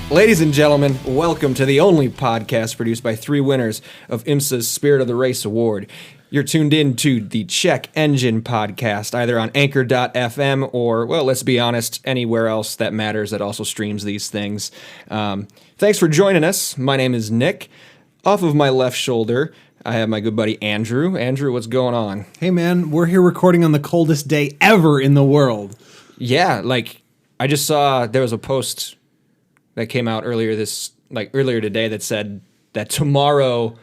Ladies and gentlemen, welcome to the only podcast produced by three winners of IMSA's Spirit of the Race Award. You're tuned in to the Check Engine podcast, either on Anchor.fm or, well, let's be honest, anywhere else that matters that also streams these things. Thanks for joining us. My name is Nick. Off of my left shoulder, I have my good buddy Andrew. Andrew, what's going on? Hey, man, we're here recording on the coldest day ever in the world. Yeah, I just saw there was a post that came out earlier today that said that tomorrow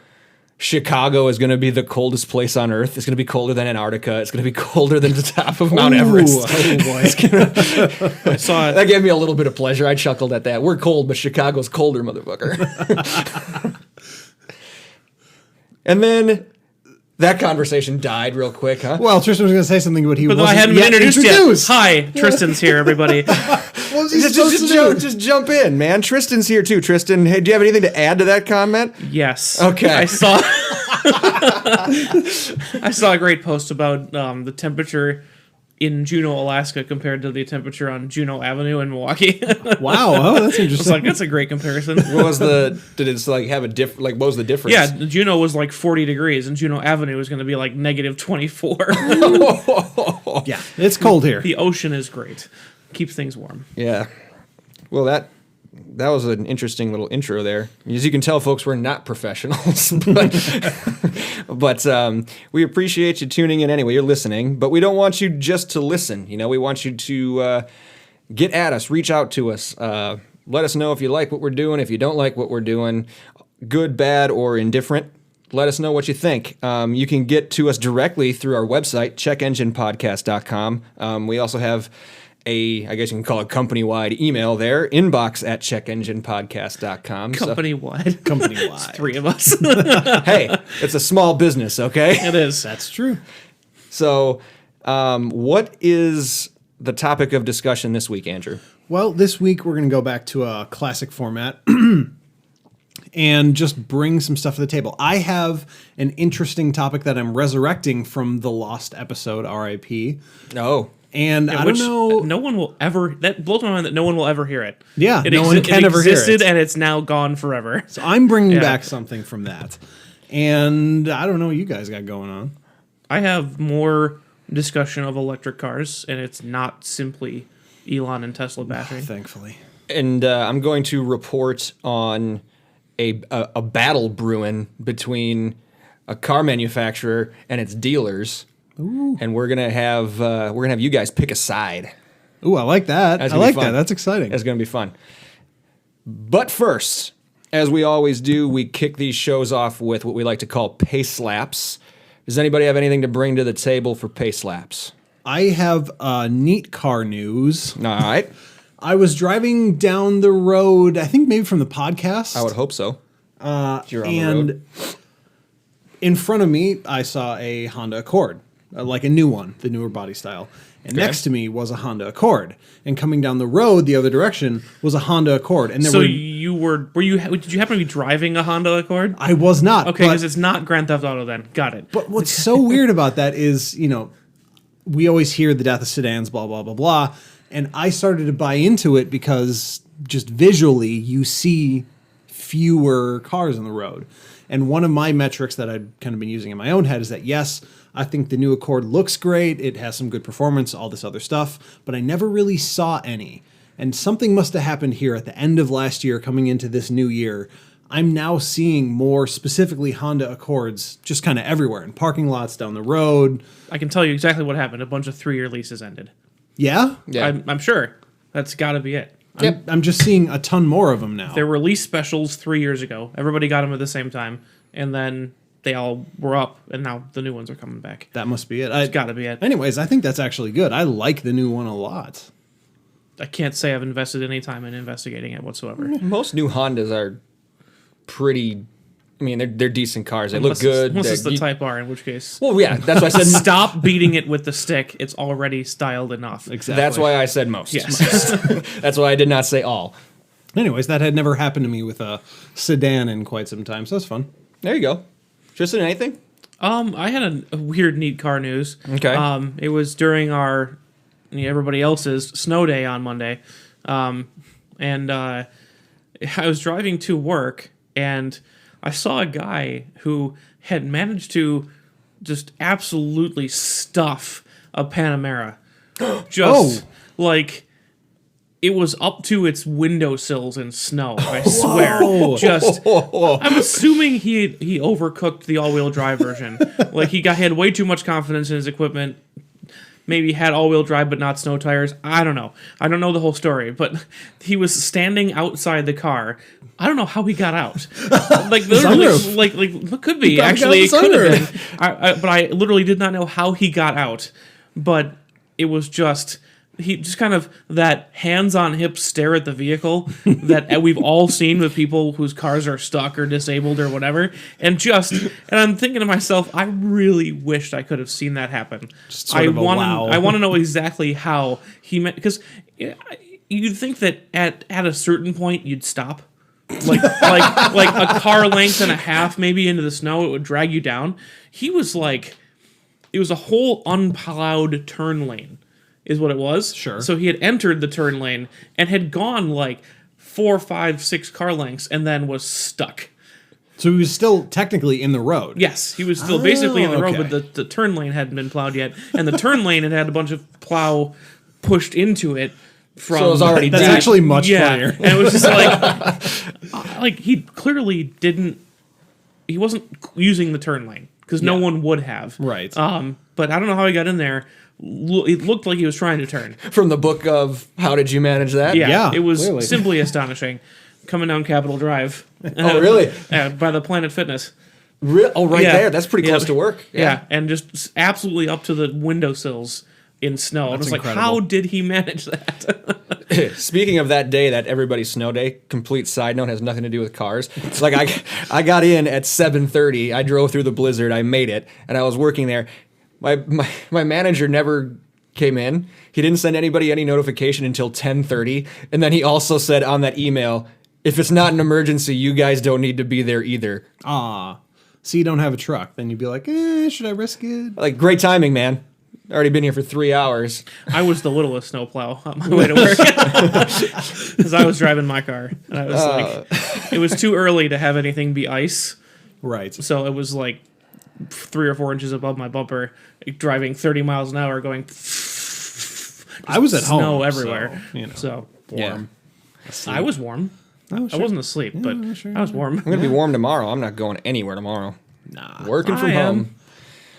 Chicago is going to be the coldest place on Earth. It's going to be colder than Antarctica. It's going to be colder than the top of Mount Everest. Oh boy! I saw it. That gave me a little bit of pleasure. I chuckled at that. We're cold, but Chicago's colder, motherfucker. And then that conversation died real quick, huh? Well, Tristan was going to say something, but I hadn't been introduced yet. Hi, Tristan's here, everybody. Just jump in, man. Tristan's here too. Tristan, hey, do you have anything to add to that comment? Yes. Okay. I saw a great post about the temperature in Juneau, Alaska, compared to the temperature on Juneau Avenue in Milwaukee. Wow, oh, that's interesting. That's a great comparison. What was the what was the difference? Yeah, Juneau was 40 degrees, and Juneau Avenue is going to be negative 24. Yeah, it's cold here. The ocean is great. Keeps things warm. Yeah. Well, that was an interesting little intro there. As you can tell, folks, we're not professionals, but we appreciate you tuning in anyway. You're listening, but we don't want you just to listen. We want you to get at us, reach out to us, let us know if you like what we're doing, if you don't like what we're doing, good, bad, or indifferent. Let us know what you think. You can get to us directly through our website, checkenginepodcast.com. We also have I guess you can call it company-wide email there, inbox@checkenginepodcast.com. Company-wide? Company-wide. It's three of us. Hey, it's a small business, okay? It is. That's true. So, what is the topic of discussion this week, Andrew? Well, this week we're going to go back to a classic format and just bring some stuff to the table. I have an interesting topic that I'm resurrecting from the lost episode, RIP. Oh. And I don't know. No one will ever. That blows my mind that no one will ever hear it. Yeah, no one can ever hear it. It existed and it's now gone forever. So I'm bringing back something from that. And I don't know what you guys got going on. I have more discussion of electric cars, and it's not simply Elon and Tesla battery. Thankfully. And I'm going to report on a battle brewing between a car manufacturer and its dealers. Ooh. And we're gonna have you guys pick a side. Ooh, I like that. I like that. That's exciting. It's gonna be fun. But first, as we always do, we kick these shows off with what we like to call pace slaps. Does anybody have anything to bring to the table for pace slaps? I have neat car news. All right. I was driving down the road, I think maybe from the podcast. I would hope so. You're on the road. In front of me, I saw a Honda Accord. Like a new one, the newer body style. And next to me was a Honda Accord. And coming down the road the other direction was a Honda Accord. And did you happen to be driving a Honda Accord? I was not. Okay, because it's not Grand Theft Auto then. Got it. But what's so weird about that is, we always hear the death of sedans, blah, blah, blah, blah. And I started to buy into it because just visually you see fewer cars on the road. And one of my metrics that I've kind of been using in my own head is that, yes, I think the new Accord looks great. It has some good performance, all this other stuff, but I never really saw any. And something must have happened here at the end of last year coming into this new year. I'm now seeing more specifically Honda Accords just kind of everywhere in parking lots, down the road. I can tell you exactly what happened. A bunch of 3-year leases ended. Yeah? Yeah. I'm sure. That's got to be it. Yep. I'm just seeing a ton more of them now. There were lease specials 3 years ago. Everybody got them at the same time. And then they all were up, and now the new ones are coming back. That must be it. It's got to be it. Anyways, I think that's actually good. I like the new one a lot. I can't say I've invested any time in investigating it whatsoever. Most new Hondas are pretty... I mean, they're decent cars. They look good. Unless it's the Type R, in which case... Well, yeah, that's why I said... Stop beating it with the stick. It's already styled enough. Exactly. That's why I said most. Yes. That's why I did not say all. Anyways, that had never happened to me with a sedan in quite some time, so that's fun. There you go. Tristan, anything? I had a weird, neat car news. Okay. It was during our everybody else's snow day on Monday, and I was driving to work, and I saw a guy who had managed to just absolutely stuff a Panamera, just like. It was up to its windowsills in snow. I swear. Just, I'm assuming he overcooked the all-wheel drive version. Like he had way too much confidence in his equipment. Maybe had all-wheel drive but not snow tires. I don't know. I don't know the whole story. But he was standing outside the car. I don't know how he got out. Like literally, like it could be actually. It could have been. But I literally did not know how he got out. But it was just. He just kind of that hands on hip stare at the vehicle that we've all seen with people whose cars are stuck or disabled or whatever. And I'm thinking to myself, I really wished I could have seen that happen. I want to know exactly how he meant, because you'd think that at a certain point you'd stop. like a car length and a half maybe into the snow, it would drag you down. He was like, it was a whole unplowed turn lane. Is what it was. Sure. So he had entered the turn lane and had gone like 4, 5, 6 car lengths and then was stuck. So he was still technically in the road. Yes, he was still basically in the road, but the turn lane hadn't been plowed yet. And the turn lane had a bunch of plow pushed into it. So it was already That's actually much funnier. And it was just like he clearly didn't, he wasn't using the turn lane because no one would have. Right. But I don't know how he got in there. It looked like he was trying to turn. From the book of How Did You Manage That? Yeah, it was clearly. simply astonishing. Coming down Capitol Drive. Oh, really? By the Planet Fitness. Right there. That's pretty close to work. Yeah, and just absolutely up to the windowsills in snow. I was like, incredible. how did he manage that? Speaking of that day, that everybody's snow day, complete side note, has nothing to do with cars. It's like I got in at 7:30. I drove through the blizzard. I made it, and I was working there. My manager never came in. He didn't send anybody any notification until 10:30, and then he also said on that email, if it's not an emergency, you guys don't need to be there either. So you don't have a truck. Then you'd be like, should I risk it? Like, great timing, man. Already been here for 3 hours. I was the littlest snowplow on my way to work because I was driving my car, and I was like, it was too early to have anything be ice. Right. So it was like 3 or 4 inches above my bumper, driving 30 miles an hour, going. I was at home. Snow everywhere. So, Warm. I was warm. Oh, sure. I wasn't asleep, but I was warm. I'm going to be warm tomorrow. I'm not going anywhere tomorrow. Nah. Working from I am. home.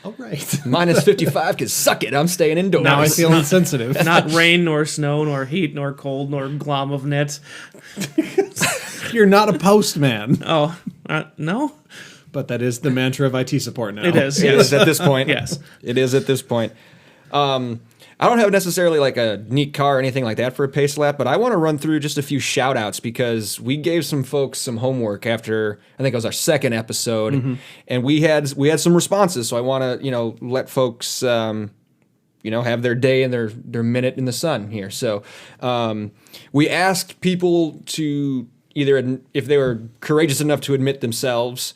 All right. Minus 55, because suck it. I'm staying indoors. Now I feel insensitive. Not rain, nor snow, nor heat, nor cold, nor glom of net. You're not a postman. Oh, no? But that is the mantra of IT support now. It is. It Yes. is at this point. Yes. It is at this point. I don't have necessarily like a neat car or anything like that for a pace lap, but I want to run through just a few shout outs because we gave some folks some homework after I think it was our second episode, and we had some responses. So I want to let folks have their day and their minute in the sun here. So we asked people to either if they were courageous enough to admit themselves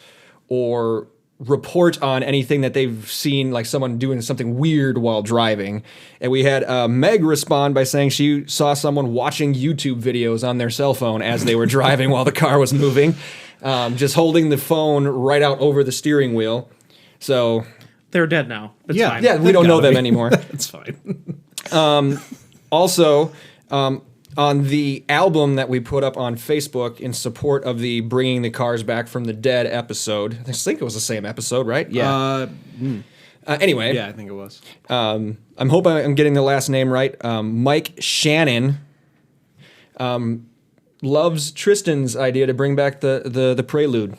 or report on anything that they've seen, like someone doing something weird while driving. And we had Meg respond by saying she saw someone watching YouTube videos on their cell phone as they were driving while the car was moving, just holding the phone right out over the steering wheel. So They're dead now. It's Yeah. fine. yeah, we don't know them anymore. That's fine. Also, on the album that we put up on Facebook in support of the Bringing the Cars Back from the Dead episode, I think it was the same episode, right? Yeah. Anyway. Yeah, I think it was. I'm hoping I'm getting the last name right. Mike Shannon loves Tristan's idea to bring back the Prelude.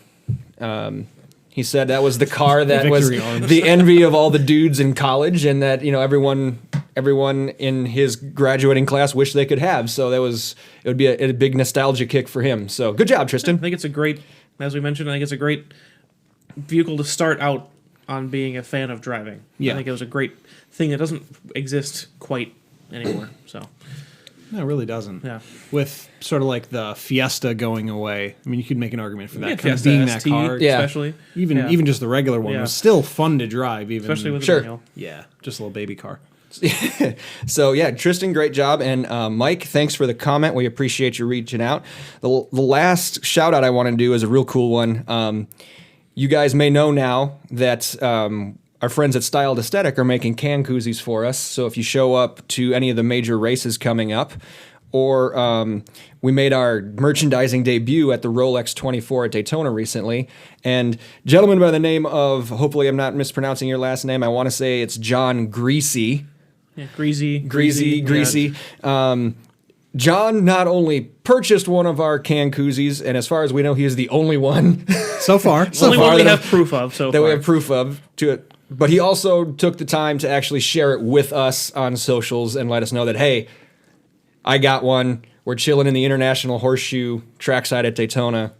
He said that was the car that was Victory arms. the envy of all the dudes in college, and that everyone in his graduating class wished they could have. So it would be a big nostalgia kick for him. So good job, Tristan. I think it's a great, as we mentioned, I think it's a great vehicle to start out on being a fan of driving. Yeah. I think it was a great thing that doesn't exist quite anymore. So No, it really doesn't. Yeah. With sort of like the Fiesta going away, I mean, you could make an argument for that Yeah, kind of Fiesta being that ST, car. Yeah. especially. Even just the regular one Yeah. was still fun to drive. Even Especially with Sure. the manual. yeah, just a little baby car. So yeah, Tristan, great job, and Mike, thanks for the comment. We appreciate you reaching out. The last shout out I want to do is a real cool one. You guys may know now that our friends at Styled Aesthetic are making can koozies for us. So if you show up to any of the major races coming up, or we made our merchandising debut at the Rolex 24 at Daytona recently. And gentleman by the name of, hopefully I'm not mispronouncing your last name, I want to say it's John Greasy. Yeah, greasy. Greasy. John not only purchased one of our can koozies, and as far as we know, he is the only one So far, Only far one we that have proof of so that far. we have proof of to it. But he also took the time to actually share it with us on socials and let us know that, hey, I got one. We're chilling in the International Horseshoe trackside at Daytona,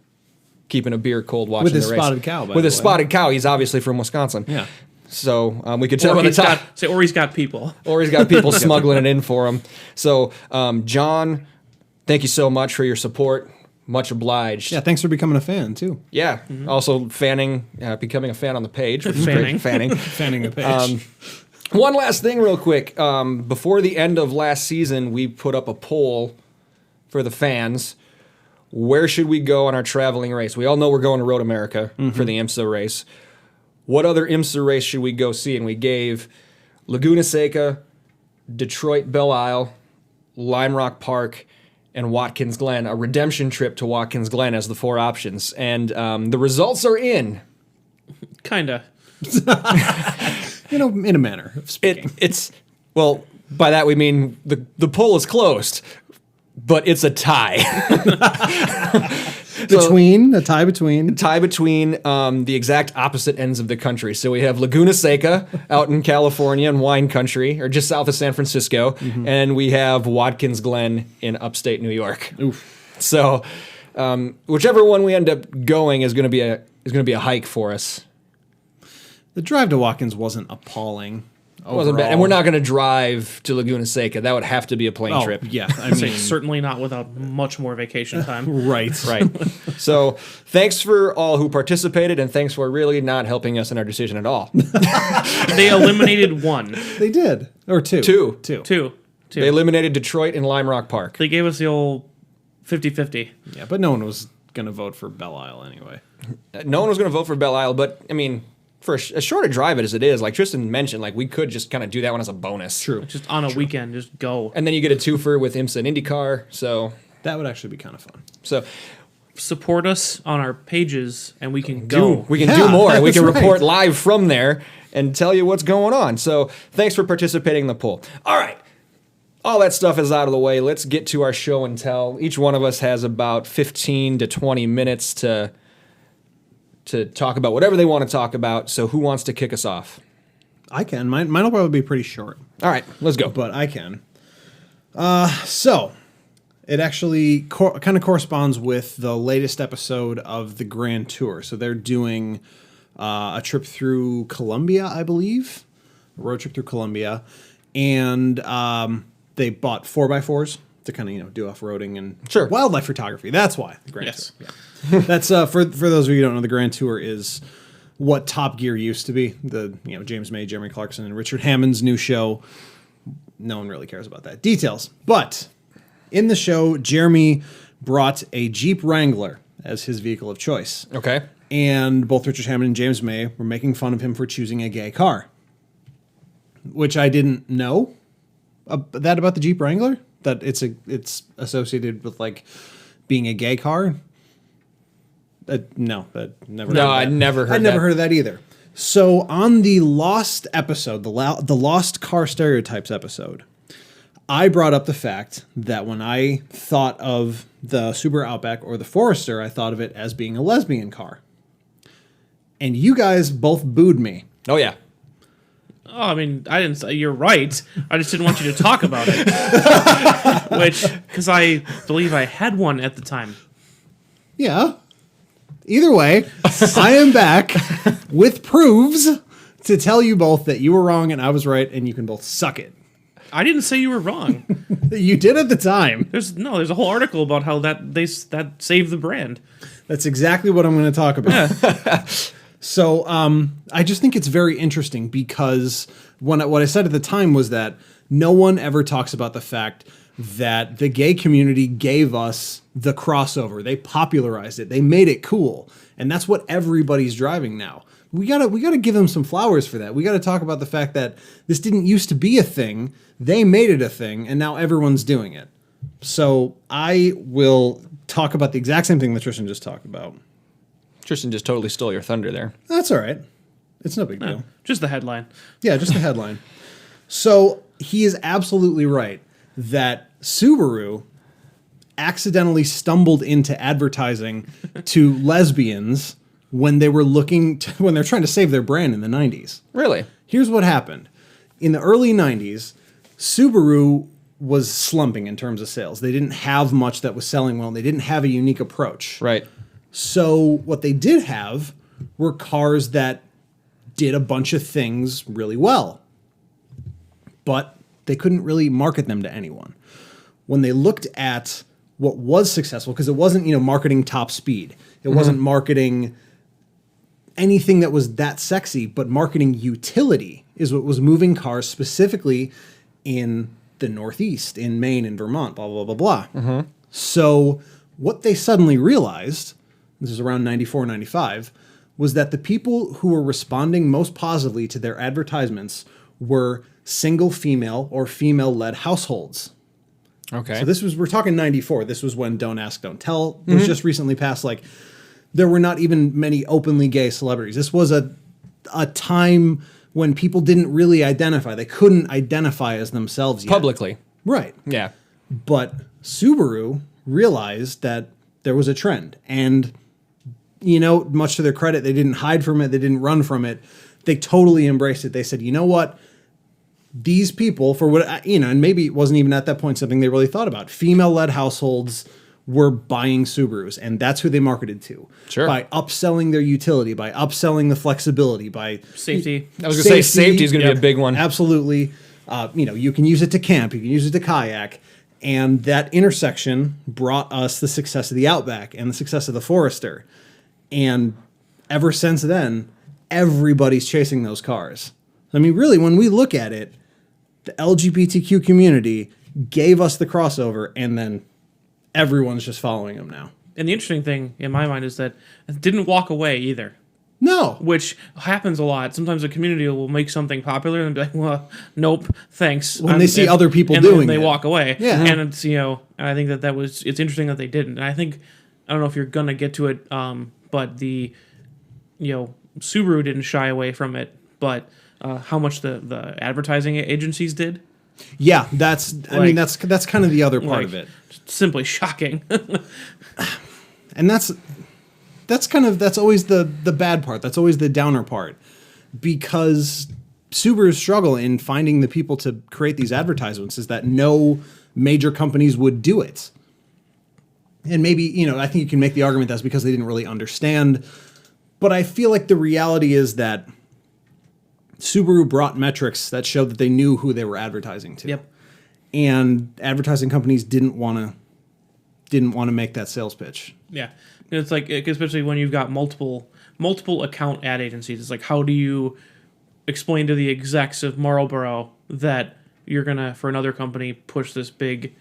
keeping a beer cold, watching With the his race. spotted cow, by With the his way. spotted cow. He's obviously from Wisconsin. Yeah. So we could tell Or by the he's time. got people. Or he's got people smuggling it in for him. So, John, thank you so much for your support. Much obliged. yeah. Thanks for becoming a fan too. Yeah. Also, becoming a fan on the page. which is Fanning. great. Fanning. Fanning the page. One last thing, real quick. Before the end of last season, we put up a poll for the fans. Where should we go on our traveling race? We all know we're going to Road America for the IMSA race. What other IMSA race should we go see? And we gave Laguna Seca, Detroit Belle Isle, Lime Rock Park, and Watkins Glen, a redemption trip to Watkins Glen as the 4 options. And the results are in. Kinda. In a manner of speaking. It's well, by that we mean the poll is closed, but it's a tie. A tie between. Tie between the exact opposite ends of the country. So we have Laguna Seca out in California in wine country, or just south of San Francisco, and we have Watkins Glen in upstate New York. Oof. So whichever one we end up going is going to be a hike for us. The drive to Watkins wasn't appalling. It wasn't bad, and we're not going to drive to Laguna Seca. That would have to be a plane trip. Yeah, I I'd mean, say certainly not without much more vacation time. right. Right. So thanks for all who participated, and thanks for really not helping us in our decision at all. They eliminated one. They did, or two. Two. They eliminated Detroit and Lime Rock Park. They gave us the old 50-50. Yeah, but no one was gonna vote for Belle Isle anyway. No one was going to vote for Belle Isle, but I mean, for as short a drive as it is, like Tristan mentioned, like we could just kind of do that one as a bonus. True. Just on a weekend, just go. And then you get a twofer with IMSA and IndyCar. That would actually be kind of fun. So Support us on our pages, and we can go. we can Yeah, do more. We that's can right. report live from there and tell you what's going on. So thanks for participating in the poll. All right. All that stuff is out of the way. Let's get to our show and tell. Each one of us has about 15 to 20 minutes to talk about whatever they want to talk about. So who wants to kick us off? I can. Mine'll probably be pretty short, All right, let's go. but I can. So it actually kind of corresponds with the latest episode of the Grand Tour. So they're doing a trip through Colombia, I believe, a road trip through Colombia, and they bought 4x4s to kind of do off-roading and Sure. wildlife photography. That's why the Grand Yes. Tour. Yeah. That's for those of you who don't know, the Grand Tour is what Top Gear used to be. The James May, Jeremy Clarkson, and Richard Hammond's new show. No one really cares about that details, but in the show, Jeremy brought a Jeep Wrangler as his vehicle of choice. Okay. And both Richard Hammond and James May were making fun of him for choosing a gay car, which I didn't know that about the Jeep Wrangler, that it's associated with like being a gay car. No, never. No, heard of I that. never heard I'd never that. heard of that either. So on the Lost episode, the Lost Car Stereotypes episode, I brought up the fact that when I thought of the Subaru Outback or the Forester, I thought of it as being a lesbian car. And you guys both booed me. Oh, yeah. Oh, I mean, I didn't say you're right. I just didn't want you to talk about it. Because I believe I had one at the time. Yeah. Either way, I am back with proofs to tell you both that you were wrong and I was right, and you can both suck it. I didn't say you were wrong. You did at the time. There's a whole article about how that saved the brand. That's exactly what I'm going to talk about. So I just think it's very interesting because what I said at the time was that no one ever talks about the fact that the gay community gave us the crossover. They popularized it. They made it cool. And that's what everybody's driving now. We gotta give them some flowers for that. We gotta talk about the fact that this didn't used to be a thing. They made it a thing, and now everyone's doing it. So I will talk about the exact same thing that Tristan just talked about. Tristan just totally stole your thunder there. That's all right. It's no big deal. Just the headline. Yeah, just the headline. So he is absolutely right that Subaru accidentally stumbled into advertising to lesbians when they were when they're trying to save their brand in the 90s. Really? Here's what happened. In the early 90s, Subaru was slumping in terms of sales. They didn't have much that was selling well. They didn't have a unique approach. Right. So what they did have were cars that did a bunch of things really well, but they couldn't really market them to anyone. When they looked at what was successful, because it wasn't, marketing top speed. It wasn't marketing anything that was that sexy, but marketing utility is what was moving cars specifically in the Northeast, in Maine and Vermont, blah, blah, blah, blah. So what they suddenly realized, this is around 94, 95, was that the people who were responding most positively to their advertisements were single female or female-led households. Okay. So we're talking 94. This was when Don't Ask, Don't Tell was just recently passed. Like, there were not even many openly gay celebrities. This was a time when people didn't really identify. They couldn't identify as themselves yet. Publicly. Right. Yeah. But Subaru realized that there was a trend. And, much to their credit, they didn't hide from it. They didn't run from it. They totally embraced it. They said, you know what? These people, for what, and maybe it wasn't even at that point something they really thought about. Female-led households were buying Subarus, and that's who they marketed to. Sure. By upselling their utility, by upselling the flexibility, by Safety. I was going to say safety is going to be a big one. Absolutely. You can use it to camp, you can use it to kayak, and that intersection brought us the success of the Outback and the success of the Forester. And ever since then, everybody's chasing those cars. I mean, really, when we look at it, the LGBTQ community gave us the crossover, and then everyone's just following them now. And the interesting thing in my mind is that it didn't walk away either. No. Which happens a lot. Sometimes a community will make something popular and be like, well, nope, thanks. When they see other people and doing they it. walk away. Yeah. And it's, and I think it's interesting that they didn't. And I don't know if you're going to get to it, but Subaru didn't shy away from it, but how much the advertising agencies did. Yeah, that's kind of the other part of it. Simply shocking. And that's always the bad part. That's always the downer part, because Subaru's struggle in finding the people to create these advertisements is that no major companies would do it. And maybe, I think you can make the argument that's because they didn't really understand. But I feel like the reality is that Subaru brought metrics that showed that they knew who they were advertising to. Yep. And advertising companies didn't want to make that sales pitch. Yeah. And it's like, especially when you've got multiple account ad agencies, it's like, how do you explain to the execs of Marlboro that you're going to, for another company, push this big,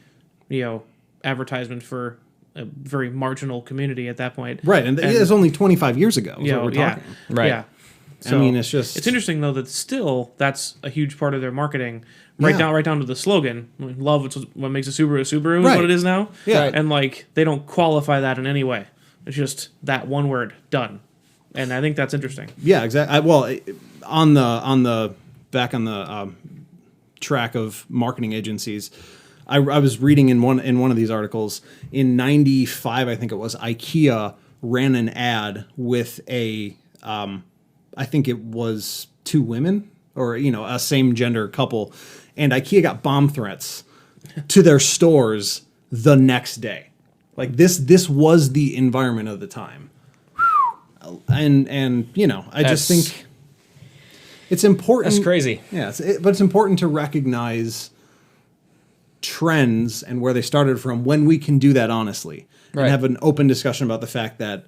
advertisement for a very marginal community at that point? Right. And it was only 25 years ago. Is what we're talking. Right. Yeah. So, it's interesting though that still that's a huge part of their marketing, right down to the slogan. I mean, love what makes a Subaru is what it is now. Yeah. And they don't qualify that in any way. It's just that one word, done. And I think that's interesting. Yeah, exactly. Well, on the track of marketing agencies, I was reading in one of these articles in '95, I think it was, IKEA ran an ad with I think it was two women or, a same gender couple, and IKEA got bomb threats to their stores the next day. Like this was the environment of the time. And I just think it's important. That's crazy. Yeah, but it's important to recognize trends and where they started from when we can do that honestly and Right. have an open discussion about the fact that,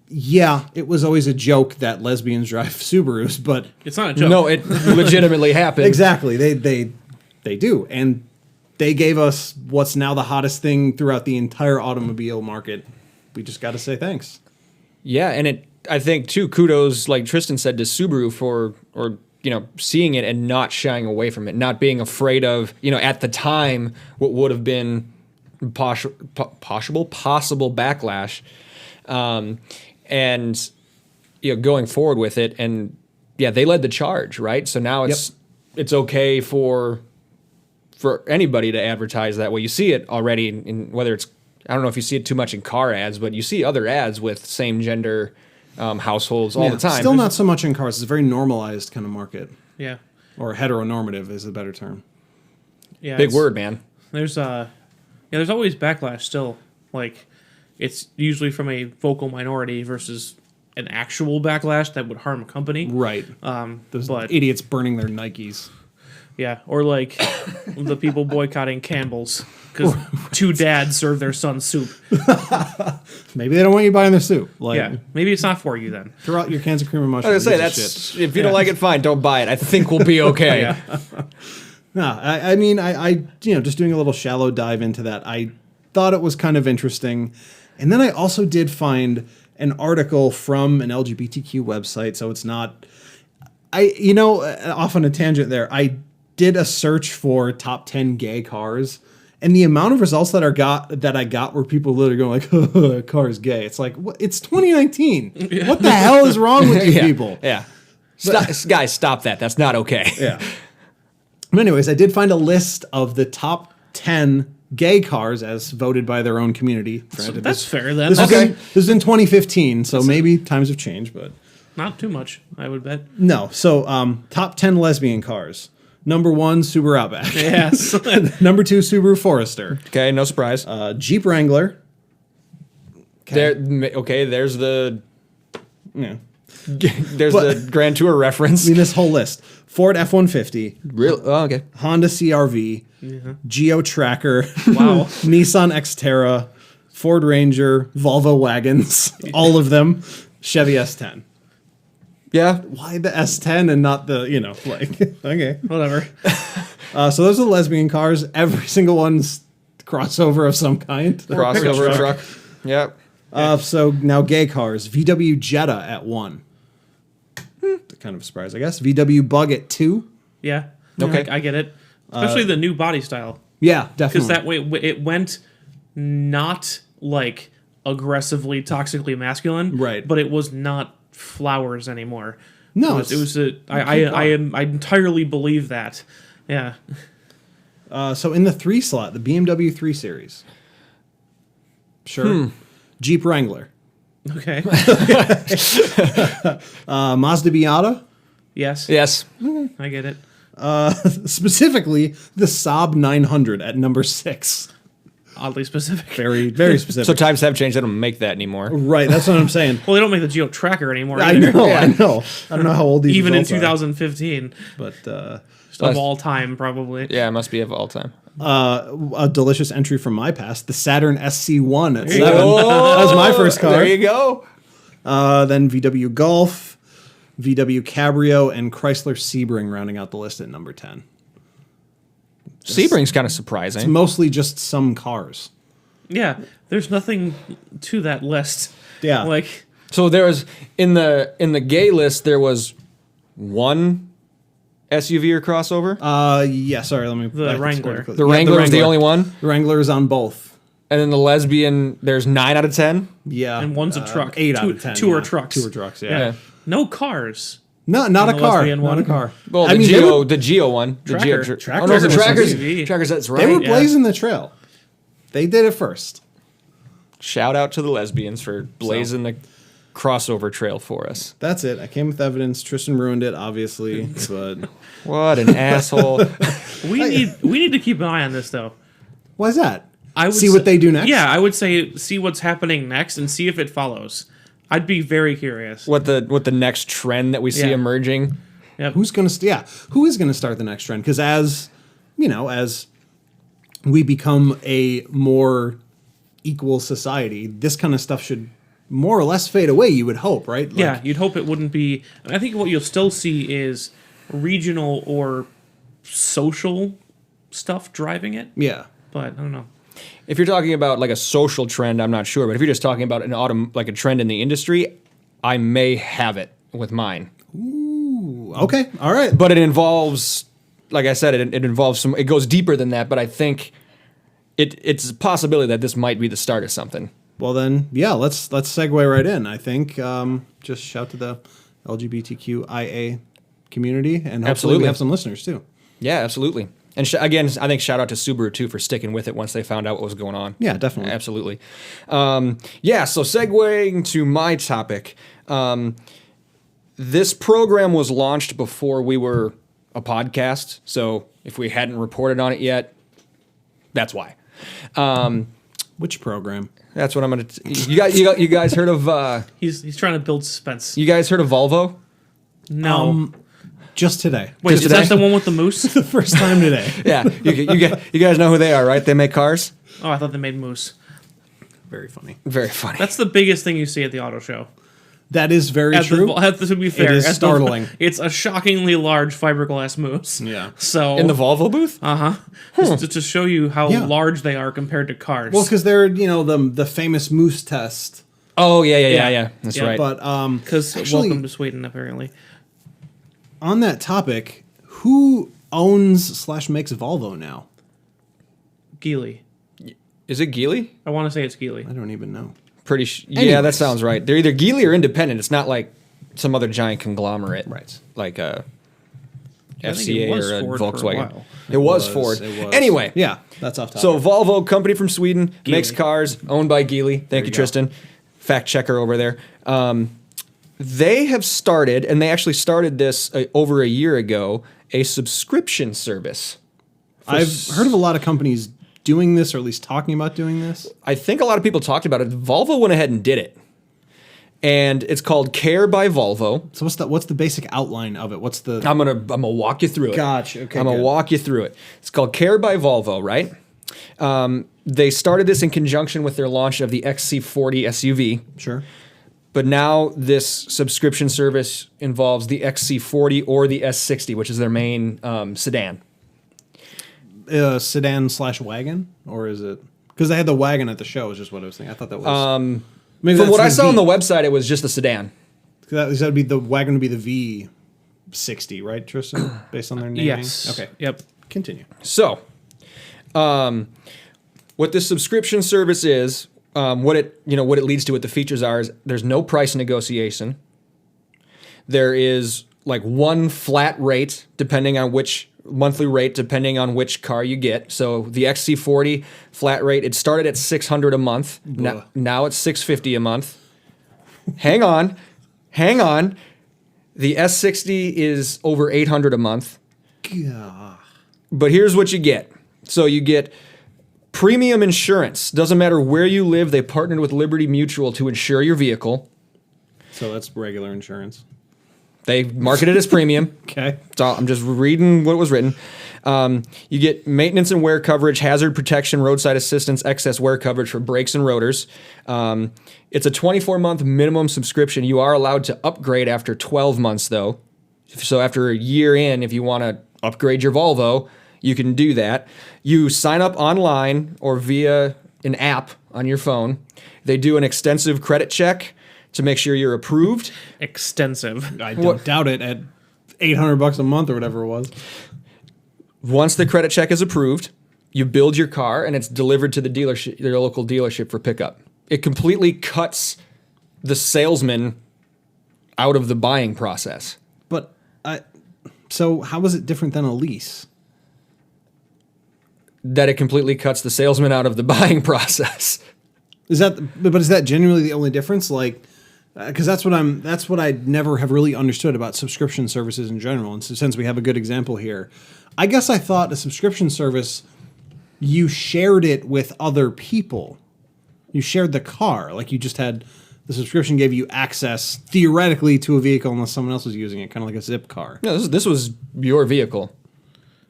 yeah, it was always a joke that lesbians drive Subarus, but It's not a joke. No, it legitimately happened. exactly, they do. And they gave us what's now the hottest thing throughout the entire automobile market. We just got to say thanks. Yeah, and I think too, kudos, like Tristan said, to Subaru for seeing it and not shying away from it, not being afraid of, at the time what would have been possible backlash, and going forward with it. And yeah, they led the charge, right? So now it's okay for anybody to advertise that way. You see it already in whether it's, I don't know if you see it too much in car ads, but you see other ads with same gender households all the time. Still not so much in cars. It's a very normalized kind of market. Yeah. Or heteronormative is a better term. Yeah. Big word, man. There's there's always backlash still. Like, it's usually from a vocal minority versus an actual backlash that would harm a company. Right. Those but idiots burning their Nikes. yeah, or like the people boycotting Campbell's because two dads serve their son soup. Maybe they don't want you buying their soup. Like, Yeah, maybe it's not for you then. throw out your cans of cream and I mushroom. was gonna say that's if you don't like it, fine, don't buy it. I think we'll be okay. Yeah. No, I mean, I just doing a little shallow dive into that. I thought it was kind of interesting, and then I also did find an article from an LGBTQ website. So it's not, off on a tangent there. I did a search for top 10 gay cars, and the amount of results that I got were people literally going like, "A car is gay." It's like, what? It's 2019. What the hell is wrong with you people? Yeah. Guys, stop that. That's not okay. Yeah. But anyways, I did find a list of the top 10 gay cars as voted by their own community. Granted, That's fair then. this That's is in 2015, so maybe times have changed, but not too much, I would bet. no. So top 10 lesbian cars. Number 1, Subaru Outback. Yes. Number 2, Subaru Forester. Okay, no surprise. Jeep Wrangler. There's the Yeah. the Grand Tour reference. I mean, this whole list. Ford F-150. Real? Oh, okay. Honda CRV. Geo Tracker. Wow. Nissan Xterra. Ford Ranger. Volvo wagons. All of them. Chevy S10. Yeah. Why the S10 and not the, okay. Whatever. So those are the lesbian cars. Every single one's crossover of some kind. Crossover truck. Yep. So now gay cars. VW Jetta at 1. Kind of a surprise, I guess. VW Bug at 2. Yeah. Okay. I get it. Especially the new body style. Yeah, Because definitely. that way it went not like aggressively toxically masculine, Right. But it was not flowers anymore. No, it was I entirely believe that. Yeah. So in the 3 slot, the BMW 3 Series. Sure. Jeep Wrangler. Okay. Mazda Miata. Yes. Yes. I get it. Specifically, the Saab 900 at number 6. Oddly specific. Very, very specific. So times have changed. They don't make that anymore. Right, that's what I'm saying. Well, they don't make the Geo Tracker anymore I either. know, Yeah. I know. I don't know how old these Even in results are, 2015. but Of all time, probably. Yeah, it must be of all time. a delicious entry from my past, the Saturn SC1 at 7. Oh, That was my first car. There you go. Then VW Golf, VW Cabrio, and Chrysler Sebring rounding out the list at number 10. Sebring's kind of It's surprising. mostly just some cars. Yeah. There's nothing to that list. Yeah. Like, So there was in the gay list there was one SUV or crossover. Yeah, sorry, let me... The Wrangler. The Wrangler was the only one, The Wrangler is on both. and then the lesbian. There's 9 out of 10. Yeah. and one's a truck. 8 out Two- of 10. two are yeah. trucks. 2 are trucks, yeah. Yeah. No cars. No, not a the car. lesbian Not one. a car. Well, I the mean, Geo one, the Geo. Tracker. Oh no, the Tracker was trackers. SUV. Trackers. That's right. They were yeah. blazing the trail. They did it first. Shout out to the lesbians for blazing the crossover trail for us. That's it. I came with evidence. Tristan ruined it, obviously, but What an asshole! We need to keep an eye on this though. why is that? I would See say- what they do next? Yeah, I would say see what's happening next and see if it follows. I'd be very curious. What the next trend that we see Yeah. emerging? Who is going to start the next trend? Because as we become a more equal society, this kind of stuff should more or less fade away, you would hope, right? Like, Yeah, you'd hope it wouldn't be. I think what you'll still see is regional or social stuff driving it, yeah. but I don't know. If you're talking about like a social trend, I'm not sure. But if you're just talking about like a trend in the industry, I may have it with mine. Ooh, okay, all right. But it involves, like I said, it involves some. It goes deeper than that. But I think it's a possibility that this might be the start of something. Well then, yeah, let's segue right in. I think just shout to the LGBTQIA community, and hopefully Absolutely. we have some listeners too. Yeah, absolutely. And again, I think shout out to Subaru too for sticking with it once they found out what was going on. Yeah, definitely. Absolutely. Yeah, so segueing to my topic, this program was launched before we were a podcast. So if we hadn't reported on it yet, that's why. Which program? That's what I'm gonna. You guys heard of? He's trying to build suspense. You guys heard of Volvo? No. Just today. Wait, just is that today? the one with the moose? The first time today. Yeah, you guys know who they are, right? They make cars. Oh, I thought they made moose. Very funny. Very funny. That's the biggest thing you see at the auto show. That is very true. To be fair, is at the- startling. It's a shockingly large fiberglass moose. Yeah. So In the Volvo booth? just to show you how Yeah. large they are compared to cars. Well, because they're the famous moose test. Oh yeah. That's Yeah, right. But because actually, welcome to Sweden, apparently. on that topic, who owns / makes Volvo now? Geely. Is it Geely? I want to say it's Geely. I don't even know. Yeah, Anyways. that sounds right. They're either Geely or independent. It's not like some other giant conglomerate, Right. Like a I think it FCA was or a Ford for a Volkswagen. while. It was Ford. It was. Anyway, Yeah, that's off topic. so Volvo, company from Sweden, makes Geely. cars, owned by Geely. Thank you, you go. Tristan. Fact checker over there. They have started, and they actually started this over a year ago, a subscription service. I've heard of a lot of companies doing this, or at least talking about doing this. I think a lot of people talked about it. Volvo went ahead and did it. And it's called Care by Volvo. So what's the basic outline of it? What's the I'm gonna walk you through it. Gotcha. Okay, I'm gonna good. walk you through it. It's called Care by Volvo, right? They started this in conjunction with their launch of the XC40 SUV, Sure. but now this subscription service involves the XC40 or the S60, which is their main sedan. Sedan / wagon, or is it? Because they had the wagon at the show. Is just what I was thinking. I thought that was. Maybe From that's what I saw on the V. website, it was just a sedan. That would be the wagon would be the V60, right, Tristan? Based on their naming. Yes. Okay. Yep. Continue. So, what this subscription service is, what it leads to, what the features are, is there's no price negotiation. There is like one flat rate depending on which monthly rate depending on which car you get. So the XC40 flat rate, it started at $600 a month. Now it's $650 a month. Hang on. The S60 is over $800 a month. Gah. But here's what you get. So you get premium insurance. Doesn't matter where you live, they partnered with Liberty Mutual to insure your vehicle. So that's regular insurance. They market it as premium. Okay. So I'm just reading what was written. You get maintenance and wear coverage, hazard protection, roadside assistance, excess wear coverage for brakes and rotors. It's a 24-month minimum subscription. You are allowed to upgrade after 12 months, though. So after a year in, if you want to upgrade your Volvo, you can do that. You sign up online or via an app on your phone. They do an extensive credit check to make sure you're approved. Extensive. I don't doubt it at $800 a month or whatever it was. Once the credit check is approved, you build your car and it's delivered to the dealership, your local dealership for pickup. It completely cuts the salesman out of the buying process. But so how is it different than a lease? That it completely cuts the salesman out of the buying process. Is that genuinely the only difference? Like, because that's what I never have really understood about subscription services in general. And so since we have a good example here, I guess I thought a subscription service, you shared it with other people. You shared the car. Like you just had, the subscription gave you access theoretically to a vehicle unless someone else was using it, kind of like a zip car. No, this was your vehicle.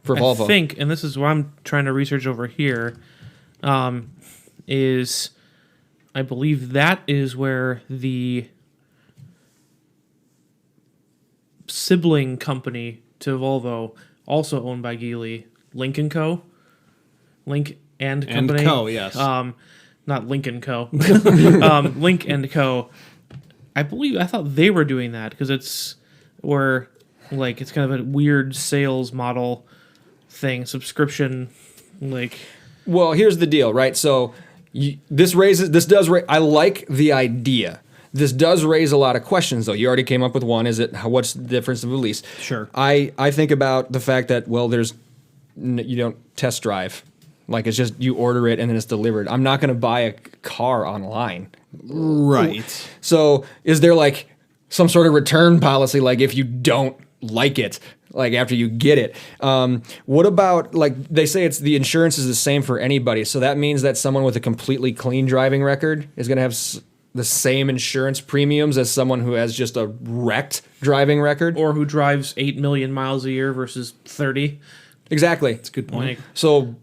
for Volvo. I think, and this is what I'm trying to research over here, is I believe that is where the sibling company to Volvo, also owned by Geely, Link & Co. Link and Company. And Co, yes. Not Link & Co. Link & Co. I thought they were doing that because it's where, like, it's kind of a weird sales model thing, subscription, like. Well, here's the deal, right? So I like the idea. This does raise a lot of questions, though. You already came up with one. What's the difference of a lease? Sure. I think about the fact that, well, you don't test drive. Like, it's just you order it and then it's delivered. I'm not going to buy a car online. Right. So is there like some sort of return policy, like if you don't like it, like after you get it? What about, like, they say the insurance is the same for anybody. So that means that someone with a completely clean driving record is going to have the same insurance premiums as someone who has just a wrecked driving record? Or who drives 8 million miles a year versus 30. Exactly. That's a good point. Like, So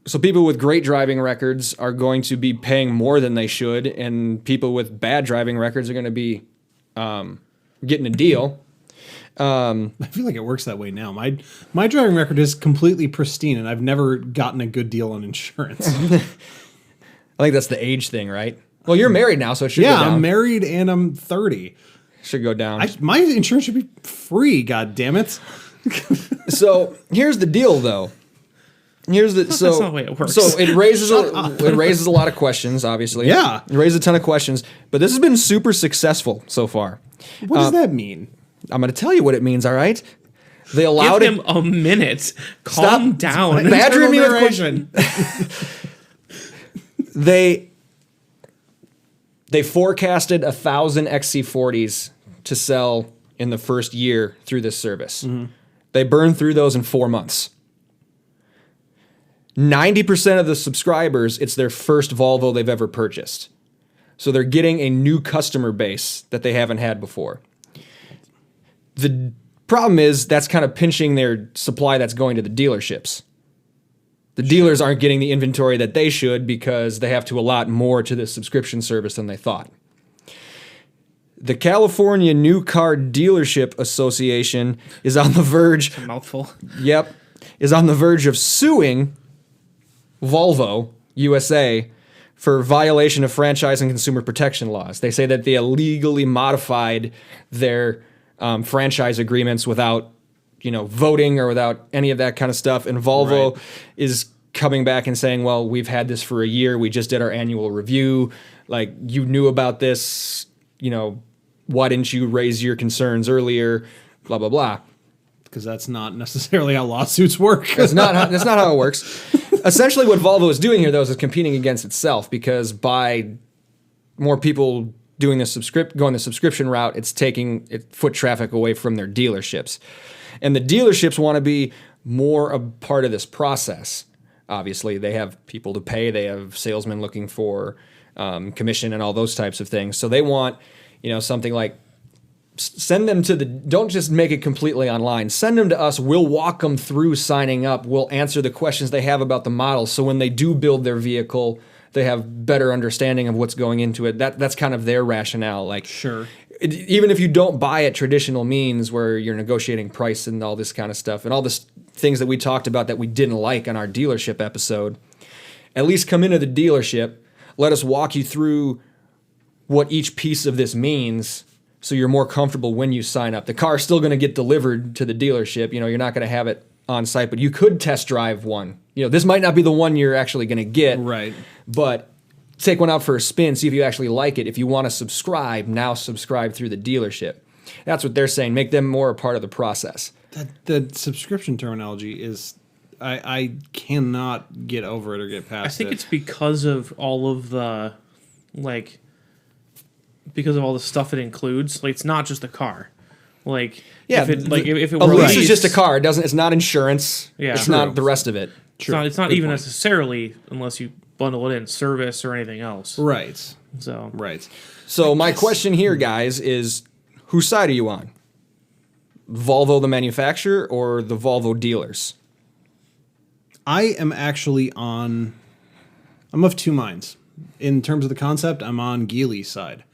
so people with great driving records are going to be paying more than they should, and people with bad driving records are going to be getting a deal. I feel like it works that way now. My driving record is completely pristine, and I've never gotten a good deal on insurance. I think that's the age thing, right? Well, you're married now, so it should go down. I'm married and I'm 30. Should go down. My insurance should be free, god damn it. So here's the deal, though. That's not the way it works. So it raises a lot of questions. Obviously, Yeah. it raises a ton of questions. But this has been super successful so far. What does that mean? I'm going to tell you what it means. All right. They allowed give him a minute. Calm down. Badgering me with narration. They forecasted 1,000 XC40s to sell in the first year through this service. Mm-hmm. They burned through those in 4 months. 90% of the subscribers, it's their first Volvo they've ever purchased. So they're getting a new customer base that they haven't had before. The problem is that's kind of pinching their supply that's going to the dealerships. The dealers aren't getting the inventory that they should because they have to allot more to this subscription service than they thought. The California New Car Dealership Association is on the verge. A mouthful. Yep, is on the verge of suing Volvo USA for violation of franchise and consumer protection laws. They say that they illegally modified their franchise agreements without, voting or without any of that kind of stuff. And Volvo is coming back and saying, well, we've had this for a year. We just did our annual review. Like, you knew about this, why didn't you raise your concerns earlier? Blah, blah, blah. Because that's not necessarily how lawsuits work. That's not how it works. Essentially, what Volvo is doing here, though, is competing against itself, because by more people doing going the subscription route, it's taking foot traffic away from their dealerships. And the dealerships want to be more a part of this process. Obviously, they have people to pay. They have salesmen looking for commission and all those types of things. So they want, something like, send them don't just make it completely online. Send them to us. We'll walk them through signing up. We'll answer the questions they have about the model. So when they do build their vehicle, they have better understanding of what's going into it. That's kind of their rationale. Like, sure. Even if you don't buy it traditional means where you're negotiating price and all this kind of stuff and all this things that we talked about that we didn't like on our dealership episode, at least come into the dealership. Let us walk you through what each piece of this means, so you're more comfortable when you sign up. The car is still going to get delivered to the dealership. You're not going to have it on site, but you could test drive one. This might not be the one you're actually going to get. Right. But take one out for a spin, see if you actually like it. If you want to subscribe, now subscribe through the dealership. That's what they're saying. Make them more a part of the process. The subscription terminology is, I cannot get over it or get past it. I think it's because of all of the, because of all the stuff it includes. Like, it's not just a car. Like, yeah, if it a were lease is just a car. It's not insurance. Yeah. It's True. not the rest of it. True. It's not even necessarily, unless you bundle it in, service or anything else. Right. So Right. So my question here, guys, is whose side are you on? Volvo the manufacturer or the Volvo dealers? I am actually I'm of two minds. In terms of the concept, I'm on Geely's side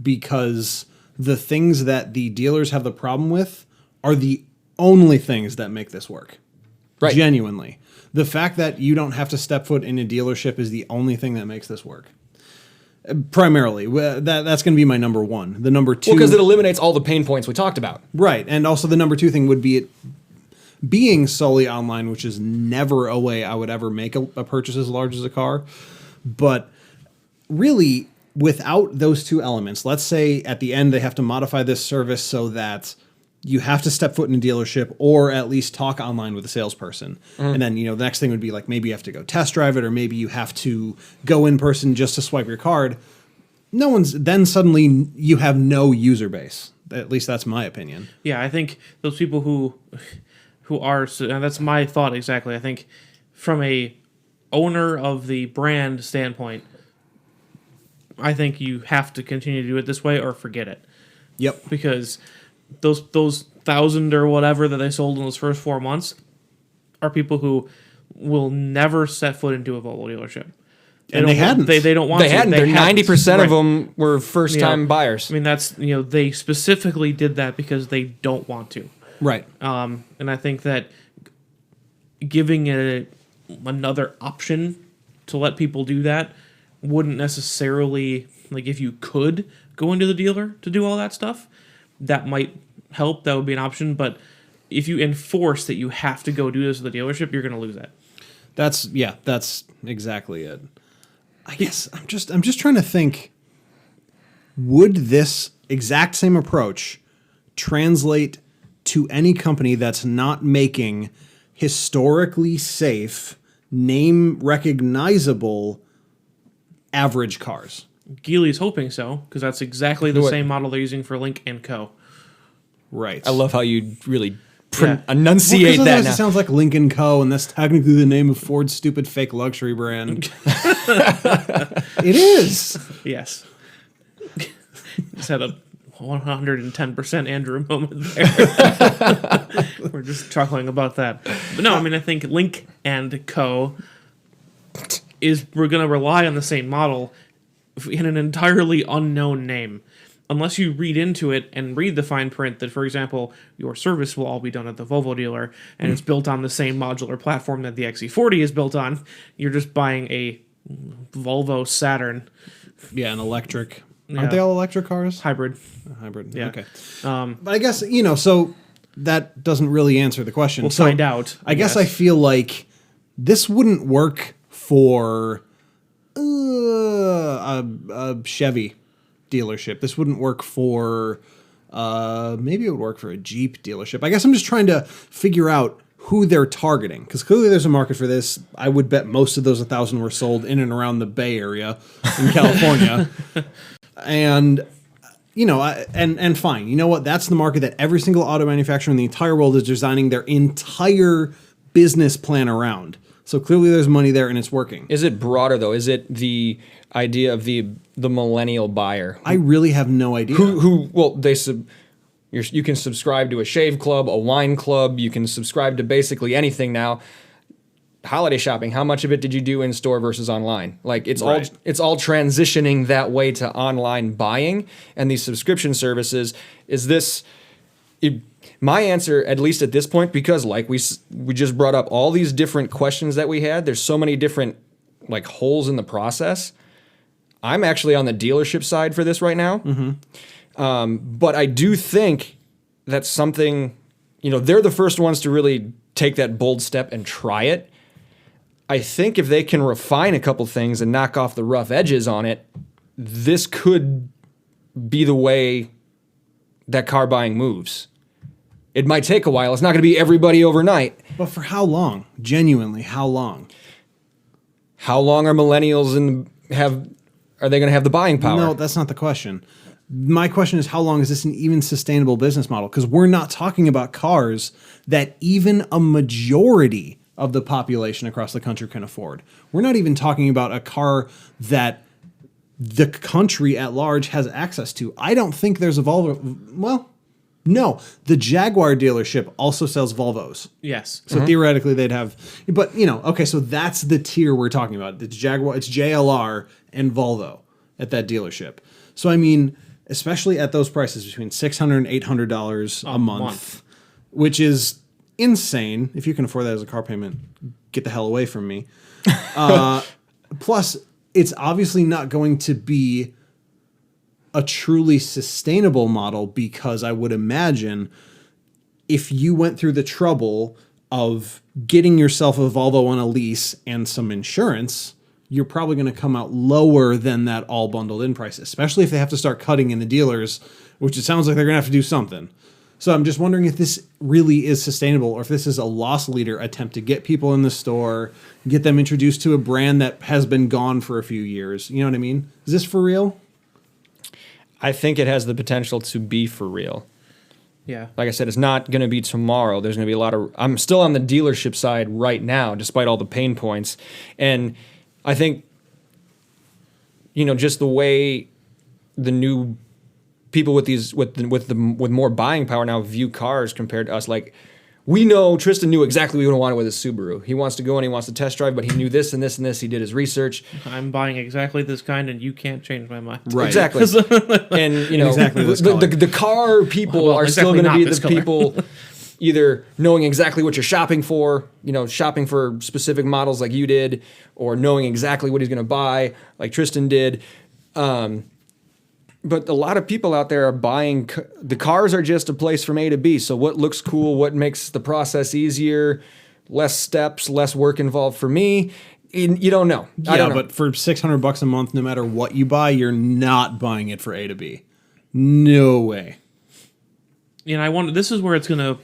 because the things that the dealers have the problem with are the only things that make this work. Right. Genuinely. The fact that you don't have to step foot in a dealership is the only thing that makes this work. Primarily. That's going to be my number one. The number two... Well, because it eliminates all the pain points we talked about. Right. And also the number two thing would be it being solely online, which is never a way I would ever make a purchase as large as a car. But really, without those two elements, let's say at the end they have to modify this service so that you have to step foot in a dealership or at least talk online with a salesperson. And then, the next thing would be like maybe you have to go test drive it or maybe you have to go in person just to swipe your card. Then suddenly you have no user base. At least that's my opinion. Yeah, I think those people who are, and that's my thought exactly. I think from a owner of the brand standpoint, I think you have to continue to do it this way or forget it. Yep. Because those 1,000 or whatever that they sold in those first 4 months are people who will never set foot into a Volvo dealership. They hadn't. They don't want to. They hadn't. 90% of them were first-time buyers. I mean, that's, they specifically did that because they don't want to. Right. And I think that giving it another option to let people do that wouldn't necessarily, like, if you could go into the dealer to do all that stuff, that might help. That would be an option. But if you enforce that you have to go do this at the dealership, you're going to lose that. That's exactly it. I guess I'm just trying to think, would this exact same approach translate to any company that's not making historically safe, name recognizable average cars? Geely's hoping so, because that's exactly the same model they're using for Link & Co. Right. I love how you really Yeah. enunciate Well, that it now. sounds like Lincoln Co., and that's technically the name of Ford's stupid fake luxury brand. It is. Yes. Just had a 110% Andrew moment there. We're just chuckling about that. But no, I mean, I think Link & Co. we're going to rely on the same model in an entirely unknown name. Unless you read into it and read the fine print that, for example, your service will all be done at the Volvo dealer and it's built on the same modular platform that the XC40 is built on, you're just buying a Volvo Saturn. Yeah, an electric. Yeah. Aren't they all electric cars? Hybrid. Hybrid. Yeah. Okay. But I guess, so that doesn't really answer the question. We'll find out. I guess I feel like this wouldn't work for a Chevy dealership. This wouldn't work for maybe it would work for a Jeep dealership. I guess I'm just trying to figure out who they're targeting, because clearly there's a market for this. I would bet most of those 1,000 were sold in and around the Bay Area in California. And and fine. You know what? That's the market that every single auto manufacturer in the entire world is designing their entire business plan around. So clearly there's money there and it's working. Is it broader, though? Is it the idea of the millennial buyer? I really have no idea. You can subscribe to a shave club, a wine club. You can subscribe to basically anything now. Holiday shopping, how much of it did you do in store versus online? Like it's all transitioning that way to online buying, and these subscription services. Is this my answer, at least at this point, because like we just brought up all these different questions that we had. There's so many different like holes in the process. I'm actually on the dealership side for this right now. But I do think that's something, they're the first ones to really take that bold step and try it. I think if they can refine a couple things and knock off the rough edges on it, this could be the way that car buying moves. It might take a while. It's not going to be everybody overnight. But for how long? Genuinely, how long? How long are millennials are they going to have the buying power? No, that's not the question. My question is, how long is this an even sustainable business model? Because we're not talking about cars that even a majority of the population across the country can afford. We're not even talking about a car that the country at large has access to. I don't think there's a Volvo. Well, No, the Jaguar dealership also sells Volvos. Yes. So theoretically they'd have, but okay, so that's the tier we're talking about. It's Jaguar, it's JLR and Volvo at that dealership. So I mean, especially at those prices between $600 and $800 a month, which is insane. If you can afford that as a car payment, get the hell away from me. Plus, it's obviously not going to be a truly sustainable model, because I would imagine if you went through the trouble of getting yourself a Volvo on a lease and some insurance, you're probably going to come out lower than that all bundled in price, especially if they have to start cutting in the dealers, which it sounds like they're going to have to do something. So I'm just wondering if this really is sustainable, or if this is a loss leader attempt to get people in the store, get them introduced to a brand that has been gone for a few years. You know what I mean? Is this for real? I think it has the potential to be for real. Yeah. Like I said, it's not going to be tomorrow. There's going to be a lot of... I'm still on the dealership side right now, despite all the pain points. And I think, just the way the new people with these with more buying power now view cars compared to us, like... We know Tristan knew exactly what he wanted with his Subaru. He wants to go and he wants to test drive, but he knew this and this and this. He did his research. I'm buying exactly this kind, and you can't change my mind. Right. Exactly. And, Exactly this the car people are still exactly going to be not this the color. people either knowing exactly what you're shopping for, shopping for specific models like you did, or knowing exactly what he's going to buy like Tristan did. But a lot of people out there are buying... The cars are just a place from A to B. So what looks cool, what makes the process easier, less steps, less work involved for me, you don't know. I don't know. But for $600 a month, no matter what you buy, you're not buying it for A to B. No way. And I wonder, this is where it's going to...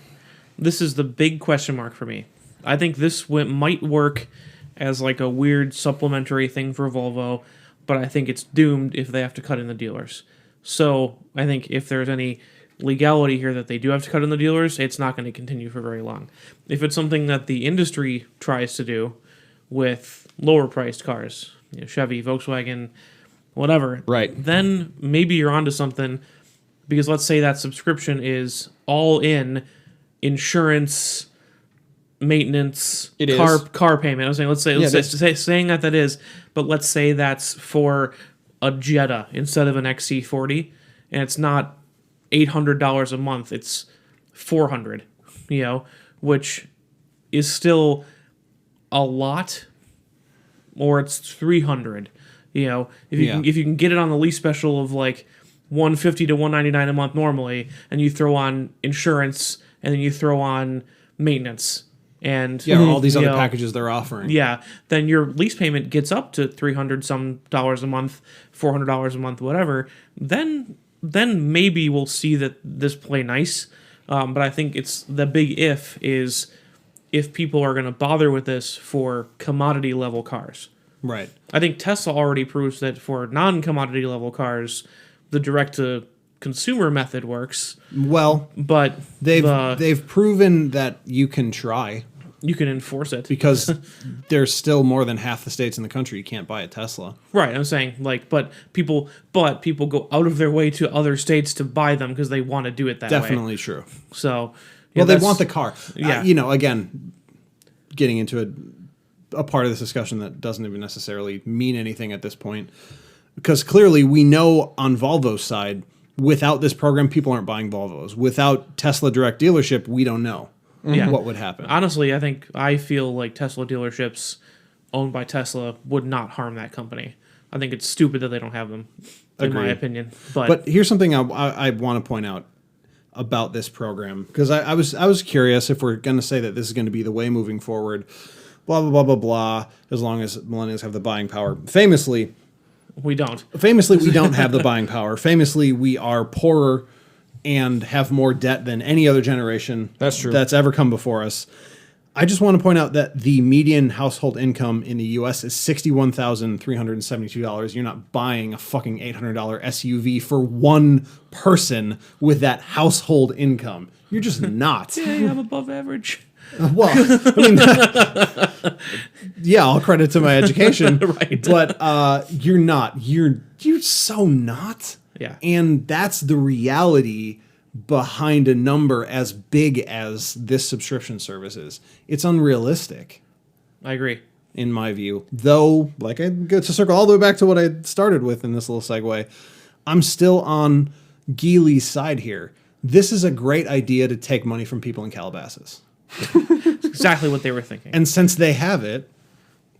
This is the big question mark for me. I think this might work as like a weird supplementary thing for Volvo, but I think it's doomed if they have to cut in the dealers. So I think if there's any legality here that they do have to cut in the dealers, it's not going to continue for very long. If it's something that the industry tries to do with lower priced cars, Chevy, Volkswagen, whatever, Right. then maybe you're onto something, because let's say that subscription is all in insurance, maintenance, It car payment. I was saying, saying that is, but let's say that's for a Jetta instead of an XC40, and it's not $800 a month, it's $400, which is still a lot, or it's $300. If you can get it on the lease special of like $150 to $199 a month normally, and you throw on insurance, and then you throw on maintenance. And all these other packages they're offering. Yeah, then your lease payment gets up to $300 some dollars a month, $400 a month, whatever. Then maybe we'll see that this play nice. But I think it's the big if is if people are going to bother with this for commodity level cars. Right. I think Tesla already proves that for non-commodity level cars, the direct to consumer method works. Well, but they've proven that you can try. You can enforce it, because there's still more than half the states in the country you can't buy a Tesla. Right, I'm saying but people go out of their way to other states to buy them because they want to do it that way. Definitely true. So, they want the car. Yeah. Again, getting into a part of this discussion that doesn't even necessarily mean anything at this point, because clearly we know on Volvo's side, without this program, people aren't buying Volvos. Without Tesla direct dealership, we don't know what would happen. Honestly, I feel like Tesla dealerships owned by Tesla would not harm that company. I think it's stupid that they don't have them, in my opinion. But here's something I want to point out about this program, because I was curious if we're going to say that this is going to be the way moving forward, blah, blah, blah, blah, blah, as long as millennials have the buying power. Famously, we don't. We don't have the buying power. Famously, we are poorer and have more debt than any other generation That's true. that's ever come before us. I just want to point out that the median household income in the U.S. is $61,372. You're not buying a fucking $800 SUV for one person with that household income. You're just not. Yeah, I'm above average. Well, I mean, yeah, all credit to my education, Right. But you're not. You're so not. Yeah. And that's the reality behind a number as big as this subscription service is. It's unrealistic, I agree. in my view. Though, like I go to circle all the way back to what I started with in this little segue, I'm still on Geely's side here. This is a great idea to take money from people in Calabasas. It's exactly what they were thinking. And since they have it,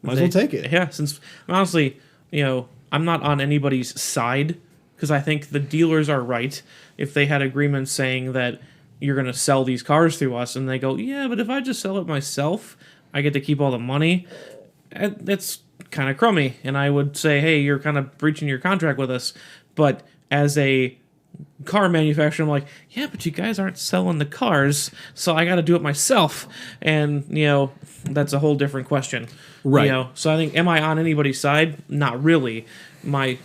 might as well take it. Yeah, since honestly, I'm not on anybody's side because I think the dealers are right. If they had agreements saying that you're going to sell these cars through us, and they go, yeah, but if I just sell it myself, I get to keep all the money. That's kind of crummy. And I would say, hey, you're kind of breaching your contract with us. But as a car manufacturer, I'm like, yeah, but you guys aren't selling the cars, so I got to do it myself. And, that's a whole different question. Right. So I think, am I on anybody's side? Not really. My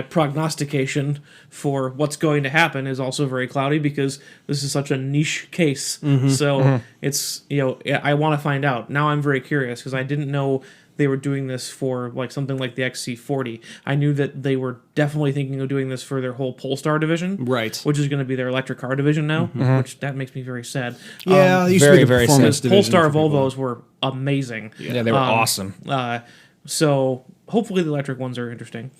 prognostication for what's going to happen is also very cloudy because this is such a niche case. So it's, I want to find out. Now I'm very curious because I didn't know they were doing this for like something like the XC40. I knew that they were definitely thinking of doing this for their whole Polestar division, Right. Which is going to be their electric car division now, which that makes me very sad. Yeah, it used to very, be the very performance sad. division Polestar for people. Volvos were amazing. Yeah, they were awesome. So hopefully the electric ones are interesting.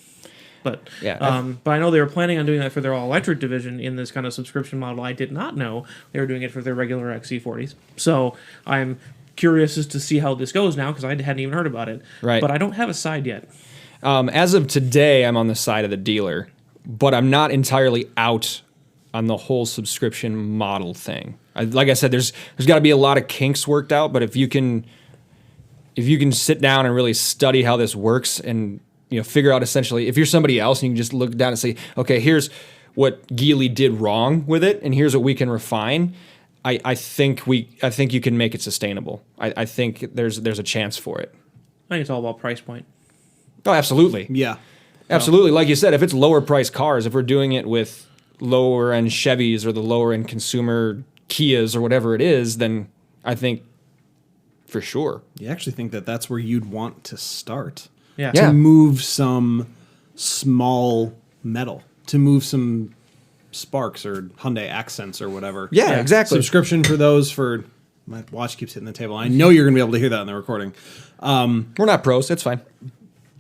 But Yeah. but I know they were planning on doing that for their all electric division in this kind of subscription model. I did not know they were doing it for their regular XC40s. So I'm curious as to see how this goes now because I hadn't even heard about it. Right. But I don't have a side yet. As of today, I'm on the side of the dealer, but I'm not entirely out on the whole subscription model thing. Like I said, there's got to be a lot of kinks worked out. But if you can sit down and really study how this works and figure out essentially, if you're somebody else and you can just look down and say, okay, here's what Geely did wrong with it, and here's what we can refine. I think you can make it sustainable. I think there's a chance for it. I think it's all about price point. Oh, absolutely. Yeah. Absolutely. Like you said, if it's lower priced cars, if we're doing it with lower end Chevys or the lower end consumer Kias or whatever it is, then I think for sure. You actually think that that's where you'd want to start. Yeah. Yeah. To move some small metal, to move some Sparks or Hyundai Accents or whatever. Yeah, exactly. Subscription for those for... My watch keeps hitting the table. I know you're going to be able to hear that in the recording. We're not pros. It's fine.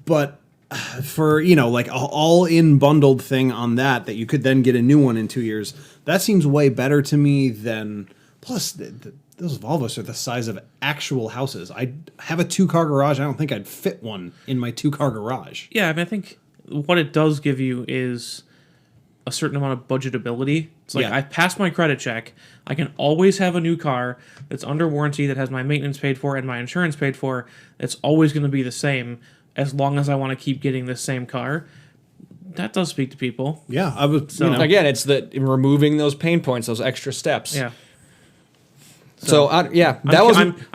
But for, like an all-in bundled thing on that you could then get a new one in 2 years, that seems way better to me than... Plus, those Volvos are the size of actual houses. I have a 2-car garage. I don't think I'd fit one in my 2-car garage. Yeah, I think what it does give you is a certain amount of budgetability. It's like Yeah. I've passed my credit check. I can always have a new car that's under warranty that has my maintenance paid for and my insurance paid for. It's always going to be the same as long as I want to keep getting this same car. That does speak to people. Yeah, I would. So- Again, it's removing those pain points, those extra steps. Yeah. So I'm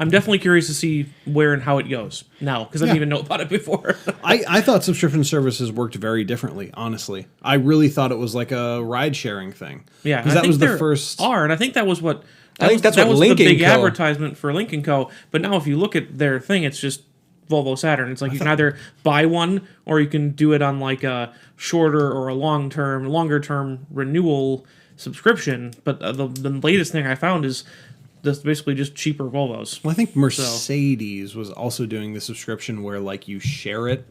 definitely curious to see where and how it goes now because I didn't Yeah. even know about it before. I thought subscription services worked very differently. Honestly, I really thought it was like a ride sharing thing. Yeah, because I that think was the there first. are, and I think that was what. That's that what was Lincoln the big Co. advertisement for Lincoln Co. But now, if you look at their thing, it's just Volvo Saturn. It's like you can either buy one or you can do it on like a shorter or a longer term renewal subscription. But the latest thing I found is that's basically just cheaper Volvos. Well, I think Mercedes was also doing the subscription where like you share it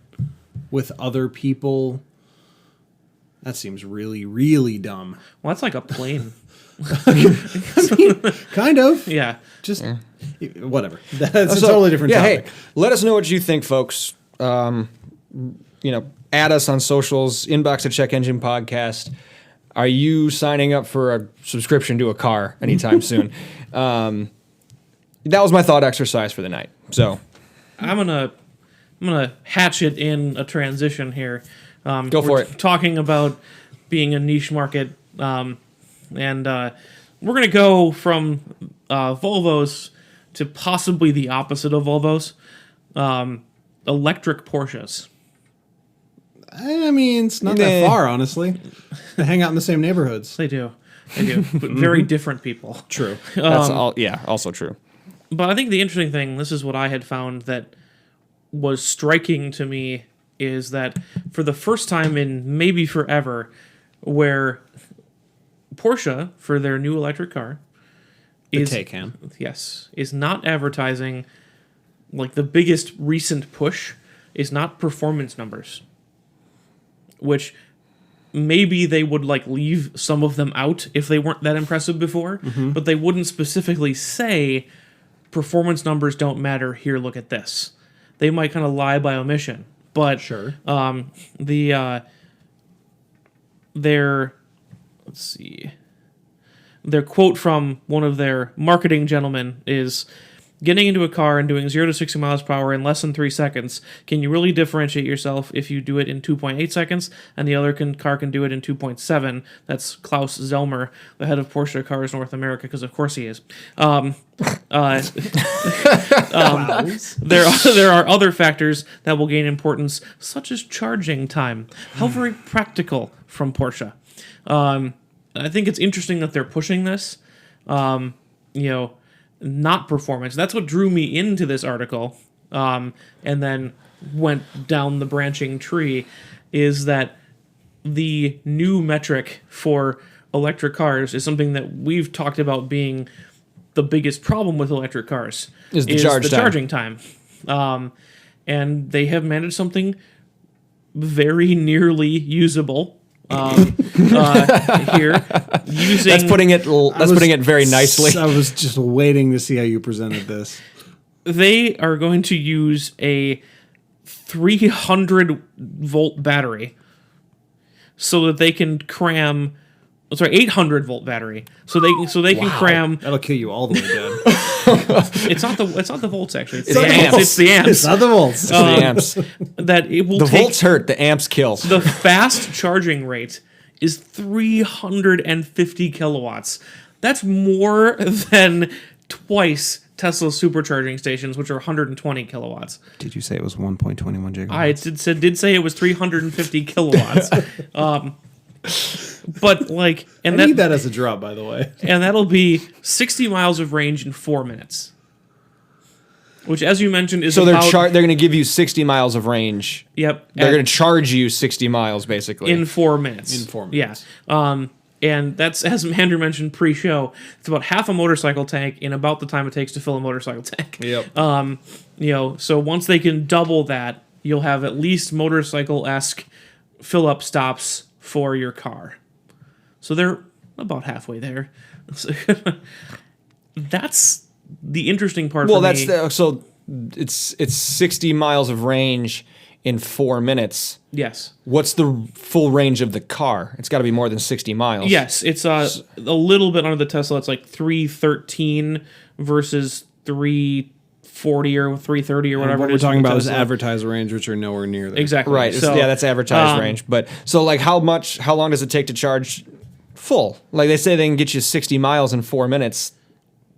with other people. That seems really, really dumb. Well, that's like a plane. Kind of. Yeah. Just whatever. That's a totally different topic. Hey, let us know what you think, folks. Add us on socials, inbox a Check Engine Podcast. Are you signing up for a subscription to a car anytime soon? That was my thought exercise for the night. So I'm gonna hatchet in a transition here. Go for we're it. Talking about being a niche market, and we're gonna go from Volvos to possibly the opposite of Volvos, electric Porsches. I mean, it's not that far, honestly. They hang out in the same neighborhoods. They do, but very different people. True. that's all. Yeah, also true. But I think the interesting thing, this is what I had found that was striking to me, is that for the first time in maybe forever, where Porsche, for their new electric car, The Taycan. Yes, is not advertising, like the biggest recent push is not performance numbers, which maybe they would like leave some of them out if they weren't that impressive before, but they wouldn't specifically say performance numbers don't matter. Here, look at this. They might kind of lie by omission, but Sure. Let's see. Their quote from one of their marketing gentlemen is, "Getting into a car and doing 0 to 60 miles per hour in less than 3 seconds, can you really differentiate yourself if you do it in 2.8 seconds and the other car can do it in 2.7? That's Klaus Zelmer, the head of Porsche Cars North America, because of course he is. There are other factors that will gain importance, such as charging time. How very practical from Porsche. I think it's interesting that they're pushing this. Not performance. That's what drew me into this article, and then went down the branching tree, is that the new metric for electric cars is something that we've talked about being the biggest problem with electric cars, is the charging time. And they have managed something very nearly usable here, using That's putting it very nicely. I was just waiting to see how you presented this. They are going to use a 300 volt battery so that they can cram. 800 volt battery, so they can cram. That'll kill you all the way down. It's not the volts actually. It's the amps. It's the amps. It's not the volts. It's the amps. That it will The take. volts hurt. The amps kill. The fast charging rate is 350 kilowatts. That's more than twice Tesla's supercharging stations, which are 120 kilowatts. Did you say it was 1.21 gigawatts? I did say it was 350 kilowatts. But like, I need that as a drop, by the way. And that'll be 60 miles of range in 4 minutes. Which, as you mentioned, is So about... they're going to give you 60 miles of range. Yep. They're going to charge you 60 miles, basically. In 4 minutes. In 4 minutes. Yeah. And that's, as Andrew mentioned pre-show, it's about half a motorcycle tank in about the time it takes to fill a motorcycle tank. Yep. So once they can double that, you'll have at least motorcycle-esque fill-up stops for your car. So they're about halfway there. That's the interesting part for me. So it's 60 miles of range in 4 minutes. Yes. What's the full range of the car? It's got to be more than 60 miles. Yes, it's a little bit under the Tesla. It's like 313 versus 340 or 330 or whatever. What it we're is talking for the about is Tesla. advertised range, which are nowhere near there. Exactly. Right. So, That's advertised range. But so like how long does it take to charge full? Like they say they can get you 60 miles in 4 minutes.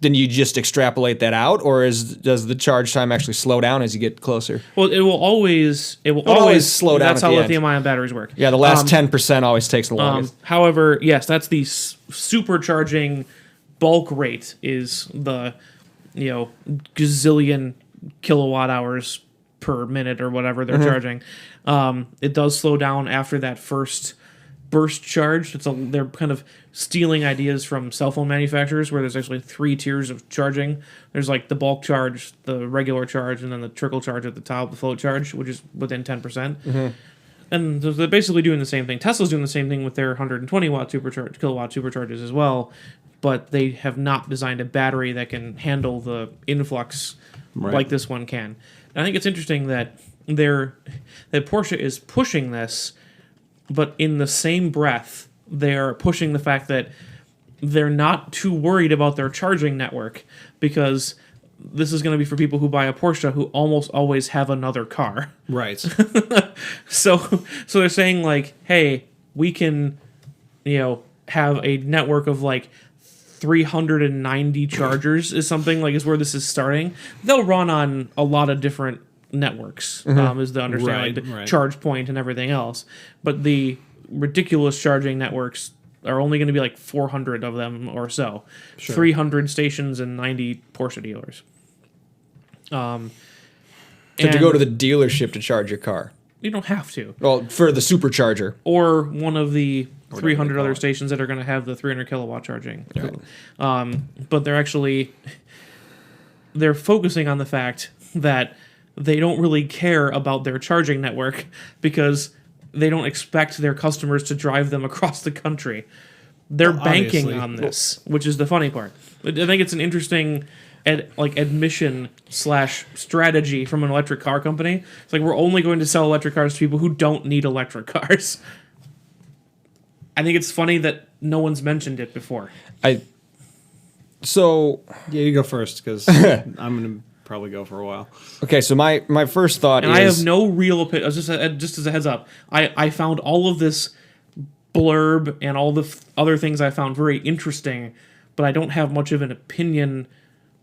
Then you just extrapolate that out, or does the charge time actually slow down as you get closer? Well, it will always slow down. That's at how the lithium-ion batteries work. Yeah, the last 10% always takes the longest. However, yes, that's the supercharging bulk rate is the gazillion kilowatt hours per minute or whatever they're charging. It does slow down after that first burst charge. They're kind of stealing ideas from cell phone manufacturers where there's actually 3 tiers of charging. There's like the bulk charge, the regular charge, and then the trickle charge at the top, the float charge, which is within 10%. And they're basically doing the same thing. Tesla's doing the same thing with their 120 kilowatt superchargers as well, but they have not designed a battery that can handle the influx like this one can. And I think it's interesting that Porsche is pushing this, but in the same breath, they're pushing the fact that they're not too worried about their charging network, because this is going to be for people who buy a Porsche who almost always have another car. Right. So they're saying like, hey, we can, have a network of like 390 chargers is where this is starting. They'll run on a lot of different networks, is the understanding, Right. Charge Point and everything else. But the ridiculous charging networks are only going to be like 400 of them or so. Sure. 300 stations and 90 Porsche dealers. To go to the dealership to charge your car. You don't have to. Well, for the supercharger. Or one of the 300 call other it. stations that are going to have the 300 kilowatt charging. But they're focusing on the fact that they don't really care about their charging network because they don't expect their customers to drive them across the country. They're banking obviously. on this, which is the funny part. I think it's an interesting admission / strategy from an electric car company. It's like, we're only going to sell electric cars to people who don't need electric cars. I think it's funny that no one's mentioned it before. So Yeah, you go first because I'm going to probably go for a while. okay, so my first thought And is I have no real opinion. Just as a heads up, I found all of this blurb and all the other things I found very interesting, but I don't have much of an opinion.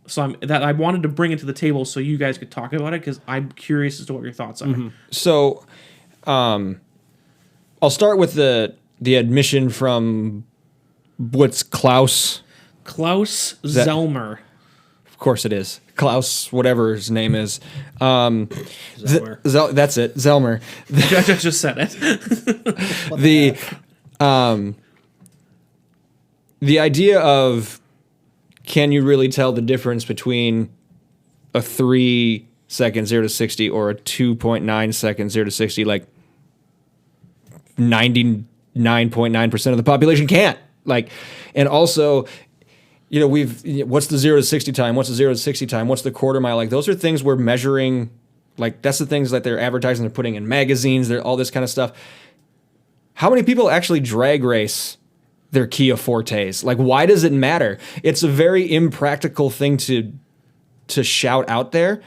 So I wanted to bring it to the table so you guys could talk about it because I'm curious as to what your thoughts are. So, I'll start with the admission from what's Klaus. Klaus that- Zelmer. Of course it is Klaus, whatever his name is. Zelmer. That's it, Zelmer. I just said it. The idea of, can you really tell the difference between a 3 second 0 to 60 or a 2.9 second 0 to 60? Like 99.9% of the population can't. Like, and also, you know, what's the 0 to 60 time? What's the 0 to 60 time? What's the quarter mile? Like, those are things we're measuring. Like, that's the things that they're advertising, they're putting in magazines, they're all this kind of stuff. How many people actually drag race their Kia Fortes? Like, why does it matter? It's a very impractical thing to shout out there.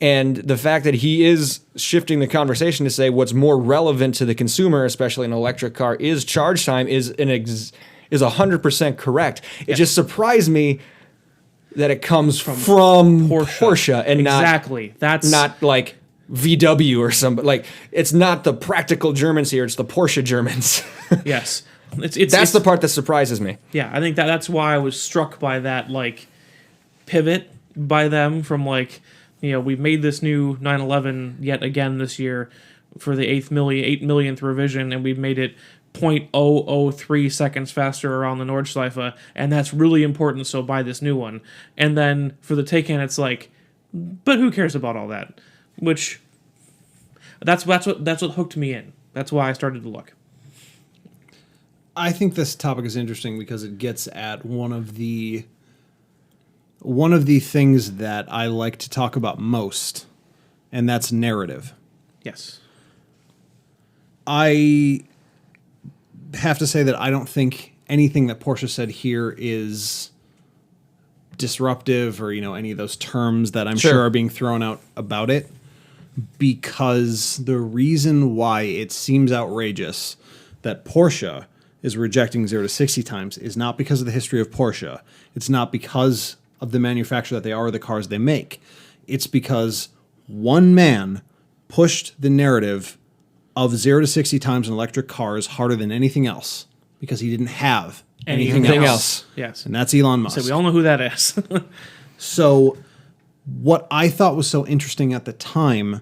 And the fact that he is shifting the conversation to say what's more relevant to the consumer, especially an electric car, is charge time is 100% correct. It just surprised me that it comes from Porsche and exactly. That's not like VW or something. Like, it's not the practical Germans here; it's the Porsche Germans. yes. It's That's the part that surprises me. Yeah, I think that's why I was struck by that pivot by them from we've made this new 911 yet again this year for the 8 millionth revision, and we've made it 0.003 seconds faster around the Nordschleife, and that's really important, so buy this new one. And then for the Taycan, it's like, but who cares about all that? Which that's what hooked me in. That's why I started to look. I think this topic is interesting because it gets at one of the things that I like to talk about most, and that's narrative. Yes. I have to say that I don't think anything that Porsche said here is disruptive or, any of those terms that I'm sure are being thrown out about it, because the reason why it seems outrageous that Porsche is rejecting 0 to 60 times is not because of the history of Porsche. It's not because of the manufacturer that they are or the cars they make. It's because one man pushed the narrative of 0 to 60 times in electric cars harder than anything else because he didn't have anything else. Yes. And that's Elon Musk. So we all know who that is. So what I thought was so interesting at the time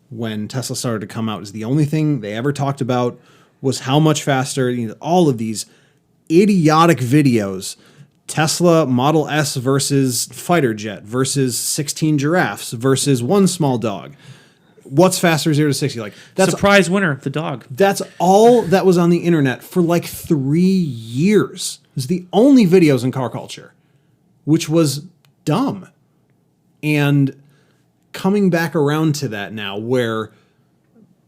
when Tesla started to come out is the only thing they ever talked about was how much faster, all of these idiotic videos, Tesla Model S versus fighter jet versus 16 giraffes versus one small dog. What's faster, 0 to 60? Like, that's surprise winner, the dog. That's all that was on the internet for 3 years. It was the only videos in car culture, which was dumb. And coming back around to that now, where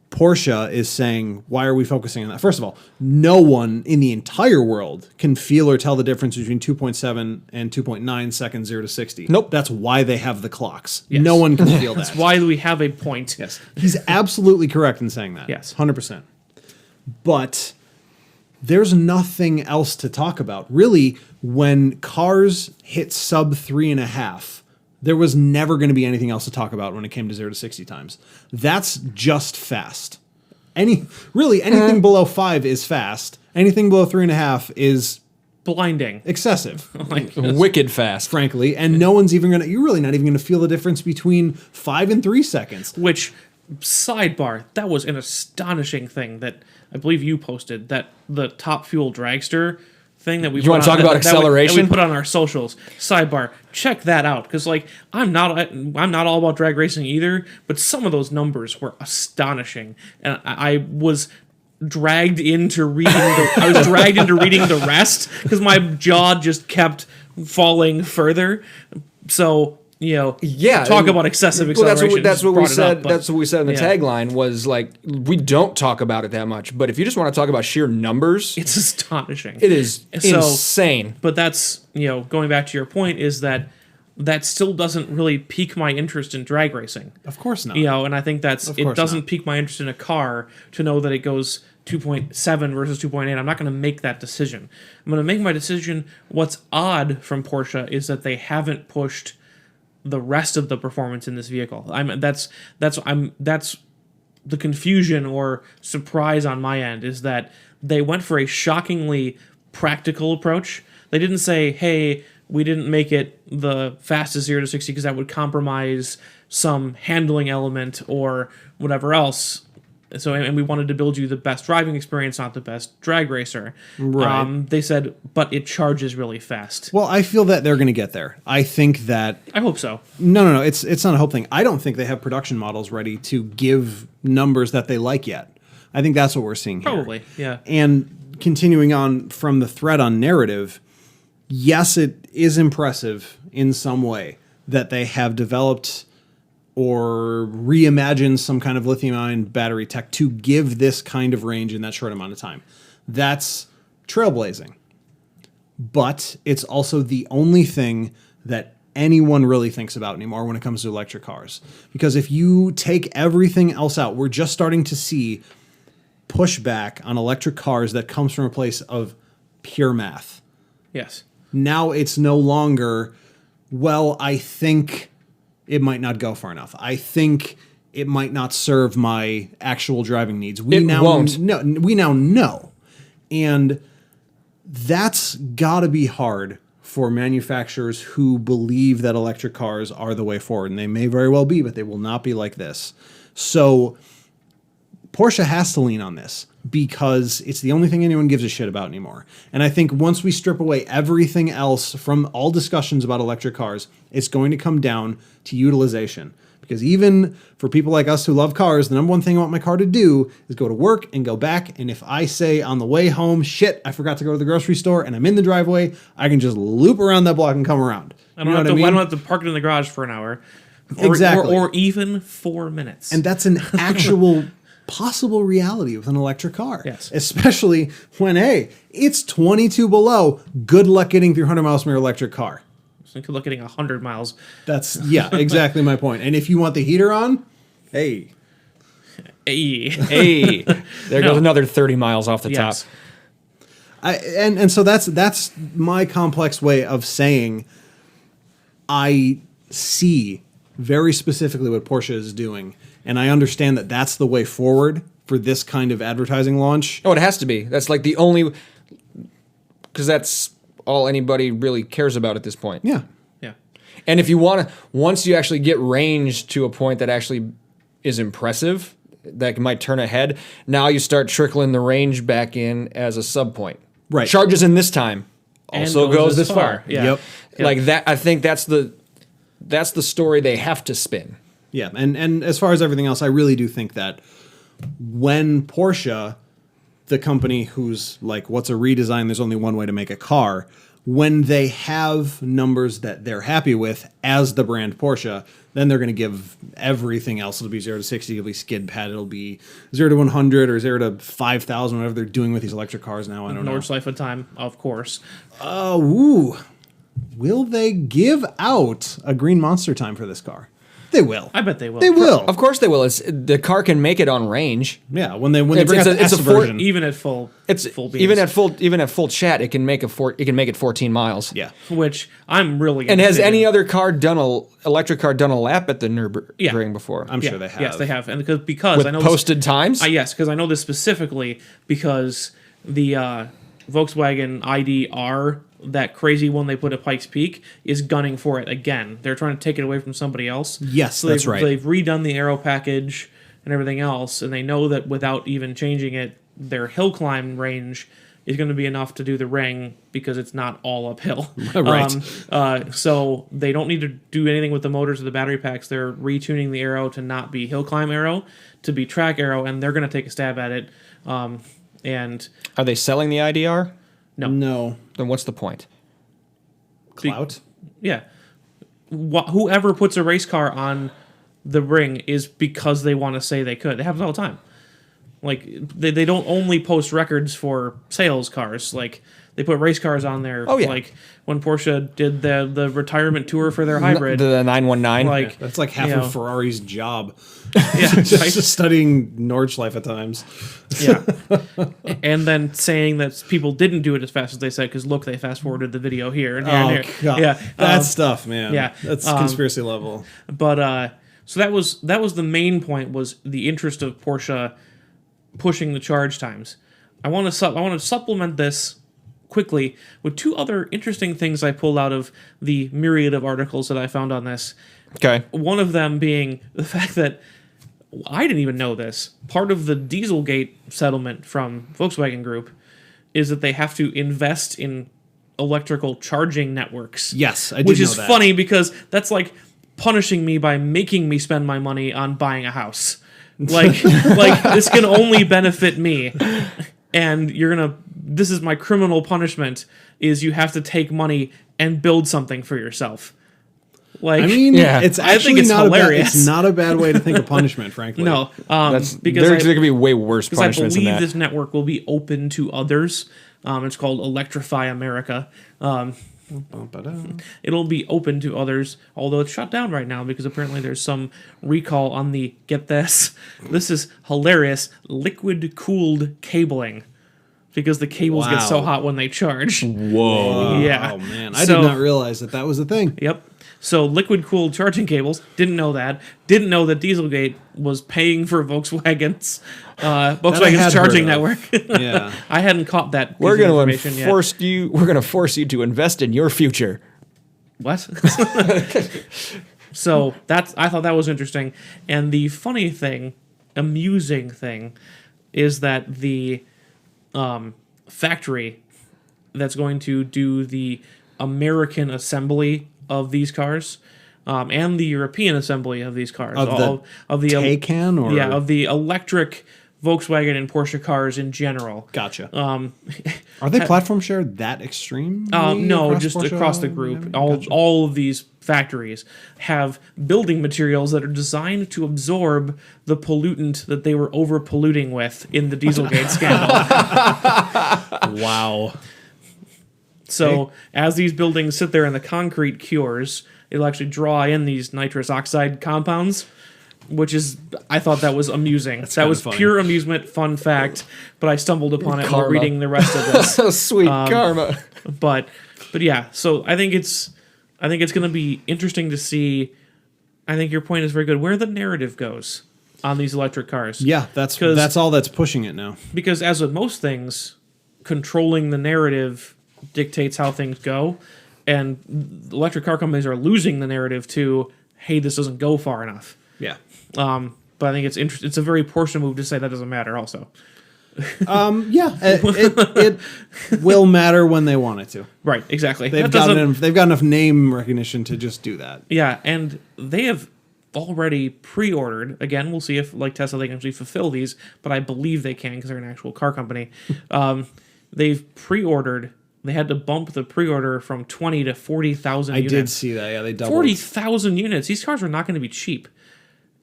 Porsche is saying, why are we focusing on that? First of all, no one in the entire world can feel or tell the difference between 2.7 and 2.9 seconds 0 to 60. Nope. That's why they have the clocks. Yes. No one can feel that. That's why we have a point. Yes. He's absolutely correct in saying that. Yes. 100%. But there's nothing else to talk about. Really, when cars hit sub 3.5, there was never going to be anything else to talk about when it came to 0 to 60 times. That's just fast. Anything below 5 is fast. Anything below 3.5 is blinding, excessive, wicked fast, frankly. And no one's even you're really not even going to feel the difference between 5 and 3 seconds. Which, sidebar, that was an astonishing thing that I believe you posted that the Top Fuel Dragster thing that we. You want to talk about acceleration? That we put on our socials. Sidebar, check that out because like I'm not all about drag racing either, but some of those numbers were astonishing, and I was dragged into reading. I was dragged into reading the rest because my jaw just kept falling further. So. Talk about excessive acceleration. That's what we said. That's what we said in the tagline was like we don't talk about it that much. But if you just want to talk about sheer numbers, it's astonishing. It is insane. But that's going back to your point is that still doesn't really pique my interest in drag racing. Of course not. And I think it doesn't pique my interest in a car to know that it goes 2.7 versus 2.8. I'm not going to make that decision. I'm going to make my decision. What's odd from Porsche is that they haven't pushed the rest of the performance in this vehicle. That's the confusion or surprise on my end is that they went for a shockingly practical approach. They didn't say, "Hey, we didn't make it the fastest 0 to 60 because that would compromise some handling element or whatever else." So, and we wanted to build you the best driving experience, not the best drag racer. Right. They said, but it charges really fast. Well, I feel that they're going to get there. I think that... I hope so. No. It's not a hope thing. I don't think they have production models ready to give numbers that they like yet. I think that's what we're seeing here. Probably, yeah. And continuing on from the thread on narrative, yes, it is impressive in some way that they have developed... or reimagine some kind of lithium-ion battery tech to give this kind of range in that short amount of time. That's trailblazing. But it's also the only thing that anyone really thinks about anymore when it comes to electric cars. Because if you take everything else out, we're just starting to see pushback on electric cars that comes from a place of pure math. Yes. Now it's no longer, well, I think... it might not go far enough. I think it might not serve my actual driving needs. We now know. And that's got to be hard for manufacturers who believe that electric cars are the way forward. And they may very well be, but they will not be like this. So Porsche has to lean on this because it's the only thing anyone gives a shit about anymore. And I think once we strip away everything else from all discussions about electric cars, it's going to come down to utilization. Because even for people like us who love cars, the number one thing I want my car to do is go to work and go back. And if I say on the way home, shit, I forgot to go to the grocery store and I'm in the driveway, I can just loop around that block and come around. I don't have to park it in the garage for an hour. Exactly. Or even 4 minutes. And that's an actual... possible reality with an electric car. Yes. Especially when, hey, it's 22 below. Good luck getting 300 miles from your electric car. Good luck getting 100 miles. That's, yeah, exactly my point. And if you want the heater on, hey. Hey. There goes another 30 miles off the top. And so that's my complex way of saying I see very specifically what Porsche is doing. And I understand that that's the way forward for this kind of advertising launch. Oh, it has to be. That's like the only... because that's all anybody really cares about at this point. Yeah. Yeah. And if you want to... once you actually get range to a point that actually is impressive, that might turn ahead, now you start trickling the range back in as a sub point. Right. Charges in this time also goes this far. Yeah. Yep. Like that, I think that's the story they have to spin. Yeah, and as far as everything else, I really do think that when Porsche, the company who's like, what's a redesign? There's only one way to make a car. When they have numbers that they're happy with as the brand Porsche, then they're going to give everything else. It'll be 0 to 60, it'll be skid pad, it'll be 0 to 100 or 0 to 5,000, whatever they're doing with these electric cars now. I don't know. Nord's Life of Time, of course. Will they give out a green monster time for this car? They will. I bet they will. They will. Of course they will. The car can make it on range. Yeah, when they bring out the S version. Even at full beams. Even at full chat, it can make it 14 miles. Yeah. Which I'm really And has any other car electric car done a lap at the Nürburgring before? I'm sure they have. Yes, they have. And because With I know posted times? Yes, because I know this specifically because the Volkswagen ID.R, that crazy one they put at Pikes Peak, is gunning for it again. They're trying to take it away from somebody else. Yes, so that's right. They've redone the aero package and everything else, and they know that without even changing it, their hill climb range is going to be enough to do the ring because it's not all uphill. Right. So they don't need to do anything with the motors or the battery packs. They're retuning the arrow to not be hill climb arrow, to be track arrow, and they're going to take a stab at it. And Are they selling the IDR? No. Then what's the point? Clout? yeah, whoever puts a race car on the ring is because they want to say they could. It happens all the time. Like, they don't only post records for sales cars. Like, they put race cars on there. Oh, yeah. Like, when Porsche did the retirement tour for their hybrid. The 919? Like, That's like half you of know, Ferrari's job. yeah, Just studying Nordschleife at times. yeah. And then saying that people didn't do it as fast as they said because, look, they fast-forwarded the video here and here Oh, and here. God. Yeah, That stuff, man. yeah, That's conspiracy level. But so that was the main point, was the interest of Porsche pushing the charge times. I want to supplement this quickly with two other interesting things I pulled out of the myriad of articles that I found on this. Okay. One of them being the fact that I didn't even know this. Part of the Dieselgate settlement from Volkswagen Group is that they have to invest in electrical charging networks. Yes, I did Which know is that. funny because that's like punishing me by making me spend my money on buying a house. Like this can only benefit me. And this is my criminal punishment, is you have to take money and build something for yourself. Like, I mean, Yeah. it's I think actually it's not hilarious. it's not a bad way to think of punishment, frankly. no, There because could be way worse because I punishments than believe that. this network will be open to others. It's called Electrify America. It'll be open to others, although it's shut down right now because apparently there's some recall on the, get this is hilarious, liquid-cooled cabling. Because the cables get so Wow. hot when they charge. Whoa. Yeah. Oh, man. I So- did not realize that was a thing. Yep. So liquid-cooled charging cables, didn't know that. Didn't know that Dieselgate was paying for Volkswagen's had charging heard network. Yeah. I hadn't caught that piece We're of going information to yet. force you to invest in your future. What? So I thought that was interesting. And the funny thing, amusing thing, is that the factory that's going to do the American assembly of these cars, and the European assembly of these cars, Of the Taycan, or of the electric Volkswagen and Porsche cars in general. Gotcha. Are they platform shared that extreme? No, just across the group. All of these factories have building materials that are designed to absorb the pollutant that they were over polluting with in the Dieselgate scandal. Wow. So as these buildings sit there and the concrete cures, it'll actually draw in these nitrous oxide compounds, which is, I thought that was amusing. That was funny. pure amusement, fun fact, but I stumbled upon it while Karma. reading the rest of this. So sweet karma. But yeah, so I think it's going to be interesting to see. I think your point is very good, where the narrative goes on these electric cars. Yeah, that's all that's pushing it now. Because as with most things, controlling the narrative dictates how things go, and electric car companies are losing the narrative to, hey, this doesn't go far enough. Yeah. But I think it's a very Porsche move to say that doesn't matter also. Yeah, it will matter when they want it to. Right, exactly. They've That got doesn't- enough name recognition to just do that. Yeah, and they have already pre-ordered. Again, we'll see if, like Tesla, they can actually fulfill these, but I believe they can because they're an actual car company. They've pre-ordered. They had to bump the pre-order from 20 to 40,000 I units. did see that. Yeah, they doubled. 40,000 units. These cars are not going to be cheap.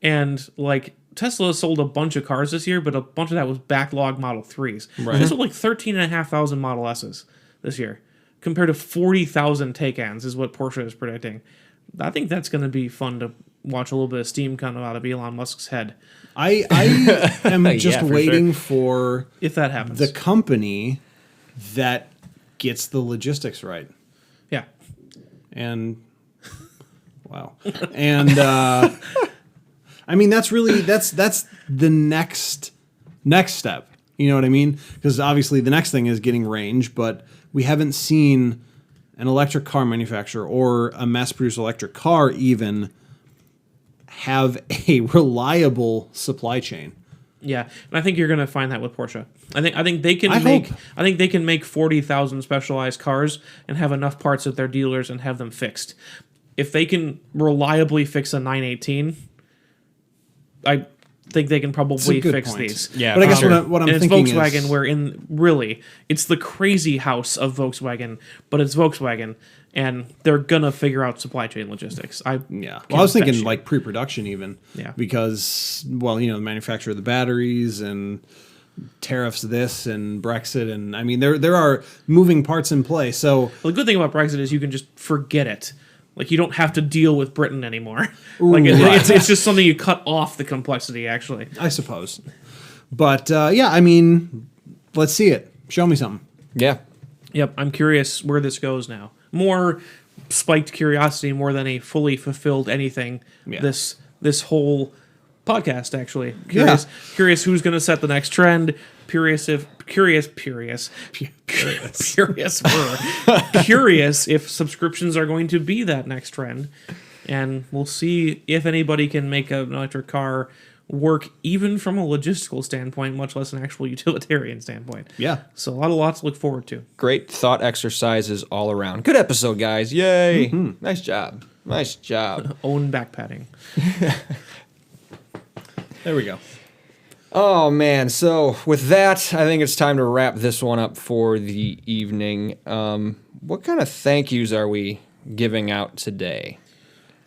And, like, Tesla sold a bunch of cars this year, but a bunch of that was backlog Model 3s. Right. They sold like 13,500 Model S's this year, compared to 40,000 Taycans is what Porsche is predicting. I think that's going to be fun to watch a little bit of steam come out of Elon Musk's head, I am just for waiting for if that happens. the company that gets the logistics right. Yeah. And wow. And I mean, that's the next step. You know what I mean? Because obviously the next thing is getting range, but we haven't seen an electric car manufacturer or a mass-produced electric car even have a reliable supply chain. Yeah, and I think you're going to find that with Porsche. I think they can I make hope. I think they can make 40,000 specialized cars and have enough parts at their dealers and have them fixed. If they can reliably fix a 918, I think they can probably good fix point. these. Yeah, But I for guess sure. what I'm And it's thinking Volkswagen, is, where it's the crazy house of Volkswagen, but it's Volkswagen, and they're gonna figure out supply chain logistics. yeah. can Well, I was thinking bet you. like pre-production even. Yeah. Because, well, the manufacture of the batteries and tariffs this and Brexit, and I mean there are moving parts in play. So Well, the good thing about Brexit is you can just forget it. Like, you don't have to deal with Britain anymore. It's just something you cut off the complexity, actually. I suppose. But yeah, I mean, let's see it. Show me something. Yeah. Yep, I'm curious where this goes now. More spiked curiosity more than a fully fulfilled anything. Yeah. This whole podcast, actually. Yeah. Curious who's going to set the next trend. Curious if subscriptions are going to be that next trend, and we'll see if anybody can make an electric car work even from a logistical standpoint, much less an actual utilitarian standpoint. Yeah. So a lot to look forward to. Great thought exercises all around. Good episode, guys. Yay. Nice job. Nice job. Own back padding. There we go. Oh, man. So with that, I think it's time to wrap this one up for the evening. What kind of thank yous are we giving out today?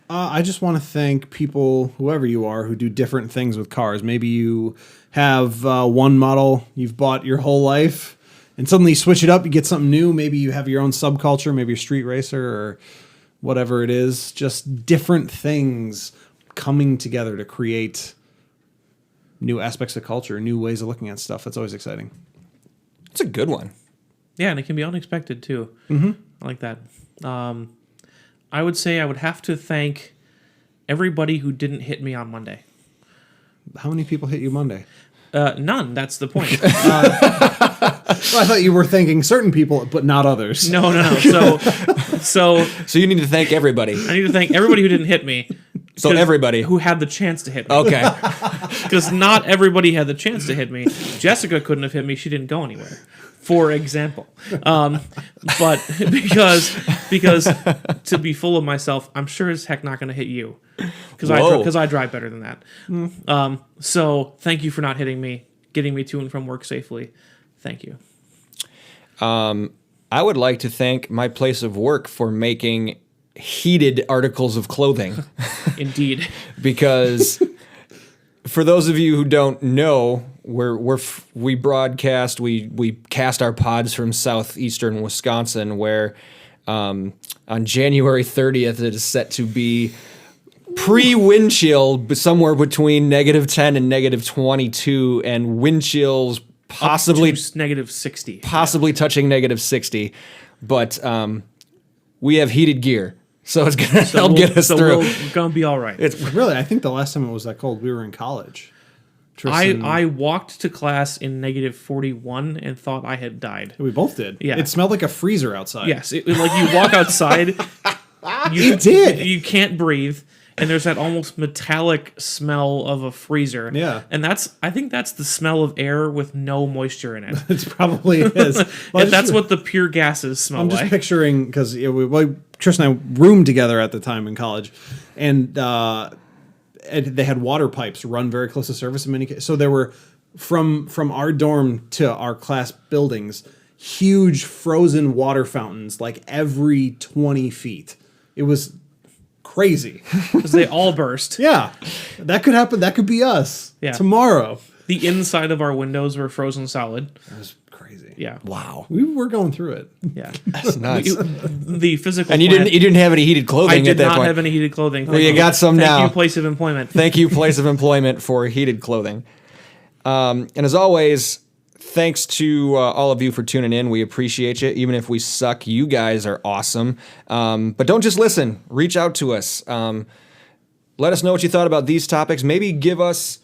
I just want to thank people, whoever you are, who do different things with cars. Maybe you have one model you've bought your whole life, and suddenly you switch it up, you get something new. Maybe you have your own subculture, maybe you're a street racer or whatever it is. Just different things coming together to create new aspects of culture, new ways of looking at stuff. That's always exciting. It's a good one. Yeah, and it can be unexpected too. Mm-hmm. I like that. I would say I would have to thank everybody who didn't hit me on Monday. How many people hit you Monday? None. That's the point. Well, I thought you were thanking certain people, but not others. No. So So you need to thank everybody. I need to thank everybody who didn't hit me. So everybody. who had the chance to hit me. Okay. Because not everybody had the chance to hit me. Jessica couldn't have hit me. She didn't go anywhere, for example. But because to be full of myself, I'm sure as heck not going to hit you. Because I drive better than that. So thank you for not hitting me, getting me to and from work safely. Thank you. I would like to thank my place of work for making heated articles of clothing. Indeed. Because for those of you who don't know, we broadcast, we cast our pods from southeastern Wisconsin, where on January 30th it is set to be pre-wind chill, but somewhere between -10 and -22, and wind chills possibly -60. possibly touching -60. But we have heated gear, so it's gonna help get us through. We're gonna be all right. Really, I think the last time it was that cold, we were in college. I walked to class in -41 and thought I had died. We both did. Yeah. It smelled like a freezer outside. Yes, like you walk outside, It did. You can't breathe, and there's that almost metallic smell of a freezer. Yeah. And I think that's the smell of air with no moisture in it. It probably is. Well, And that's what the pure gases smell I'm just like. picturing, because Tris and I roomed together at the time in college, and they had water pipes run very close to surface in many cases. So there were, from our dorm to our class buildings, huge frozen water fountains like every 20 feet. It was crazy. Because they all burst. Yeah, that could happen. That could be us tomorrow. The inside of our windows were frozen solid. That was crazy. Yeah. Wow, We were going through it. Yeah. that's nuts. The physical And you plant- didn't have any heated I clothing did at that not point. have any heated clothing. Well, you got some now. Thank you, place of employment. Thank you, place of employment, for heated clothing. And as always, thanks to all of you for tuning in. We appreciate you. Even if we suck, you guys are awesome. But don't just listen. Reach out to us. Let us know what you thought about these topics. Maybe give us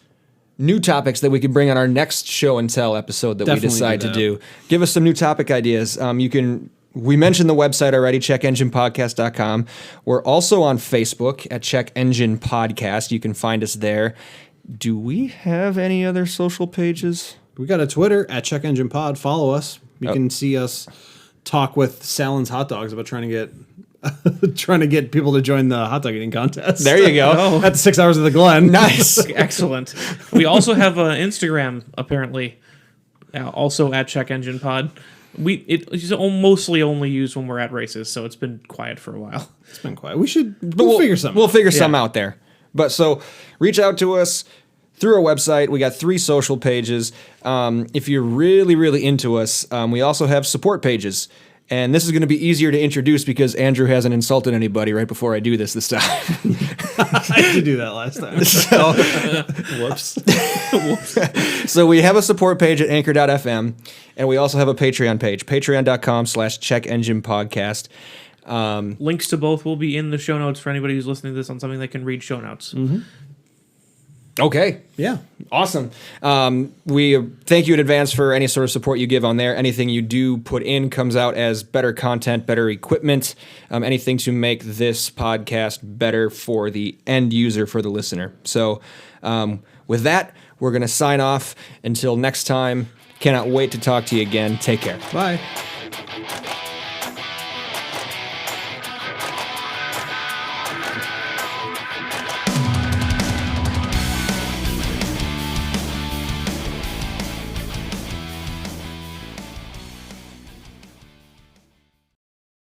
new topics that we could bring on our next show and tell episode that Definitely we decide do to that. do. Give us some new topic ideas. We mentioned the website already, checkenginepodcast.com. We're also on Facebook at Check Engine Podcast. You can find us there. Do we have any other social pages? We got a Twitter at Check Engine Pod. Follow us. You can see us talk with Salon's Hot Dogs about trying to get people to join the hot dog eating contest. There you go. At 6 hours of the Glen. Nice. Excellent. We also have Instagram, apparently, also at Check Engine Pod. It's mostly only used when we're at races, so it's been quiet for a while. It's been quiet. We'll figure something. We'll figure some out there. But so reach out to us through our website. We got 3 social pages. If you're really, really into us, we also have support pages. And this is going to be easier to introduce because Andrew hasn't insulted anybody right before I do this time. I did do that last time. So, Whoops. so we have a support page at anchor.fm, and we also have a Patreon page, patreon.com/checkenginepodcast. Links to both will be in the show notes for anybody who's listening to this on something that can read show notes. Mm-hmm. Okay. Yeah. Awesome. We thank you in advance for any sort of support you give on there. Anything you do put in comes out as better content, better equipment, anything to make this podcast better for the end user, for the listener. So with that, we're going to sign off. Until next time, cannot wait to talk to you again. Take care. Bye.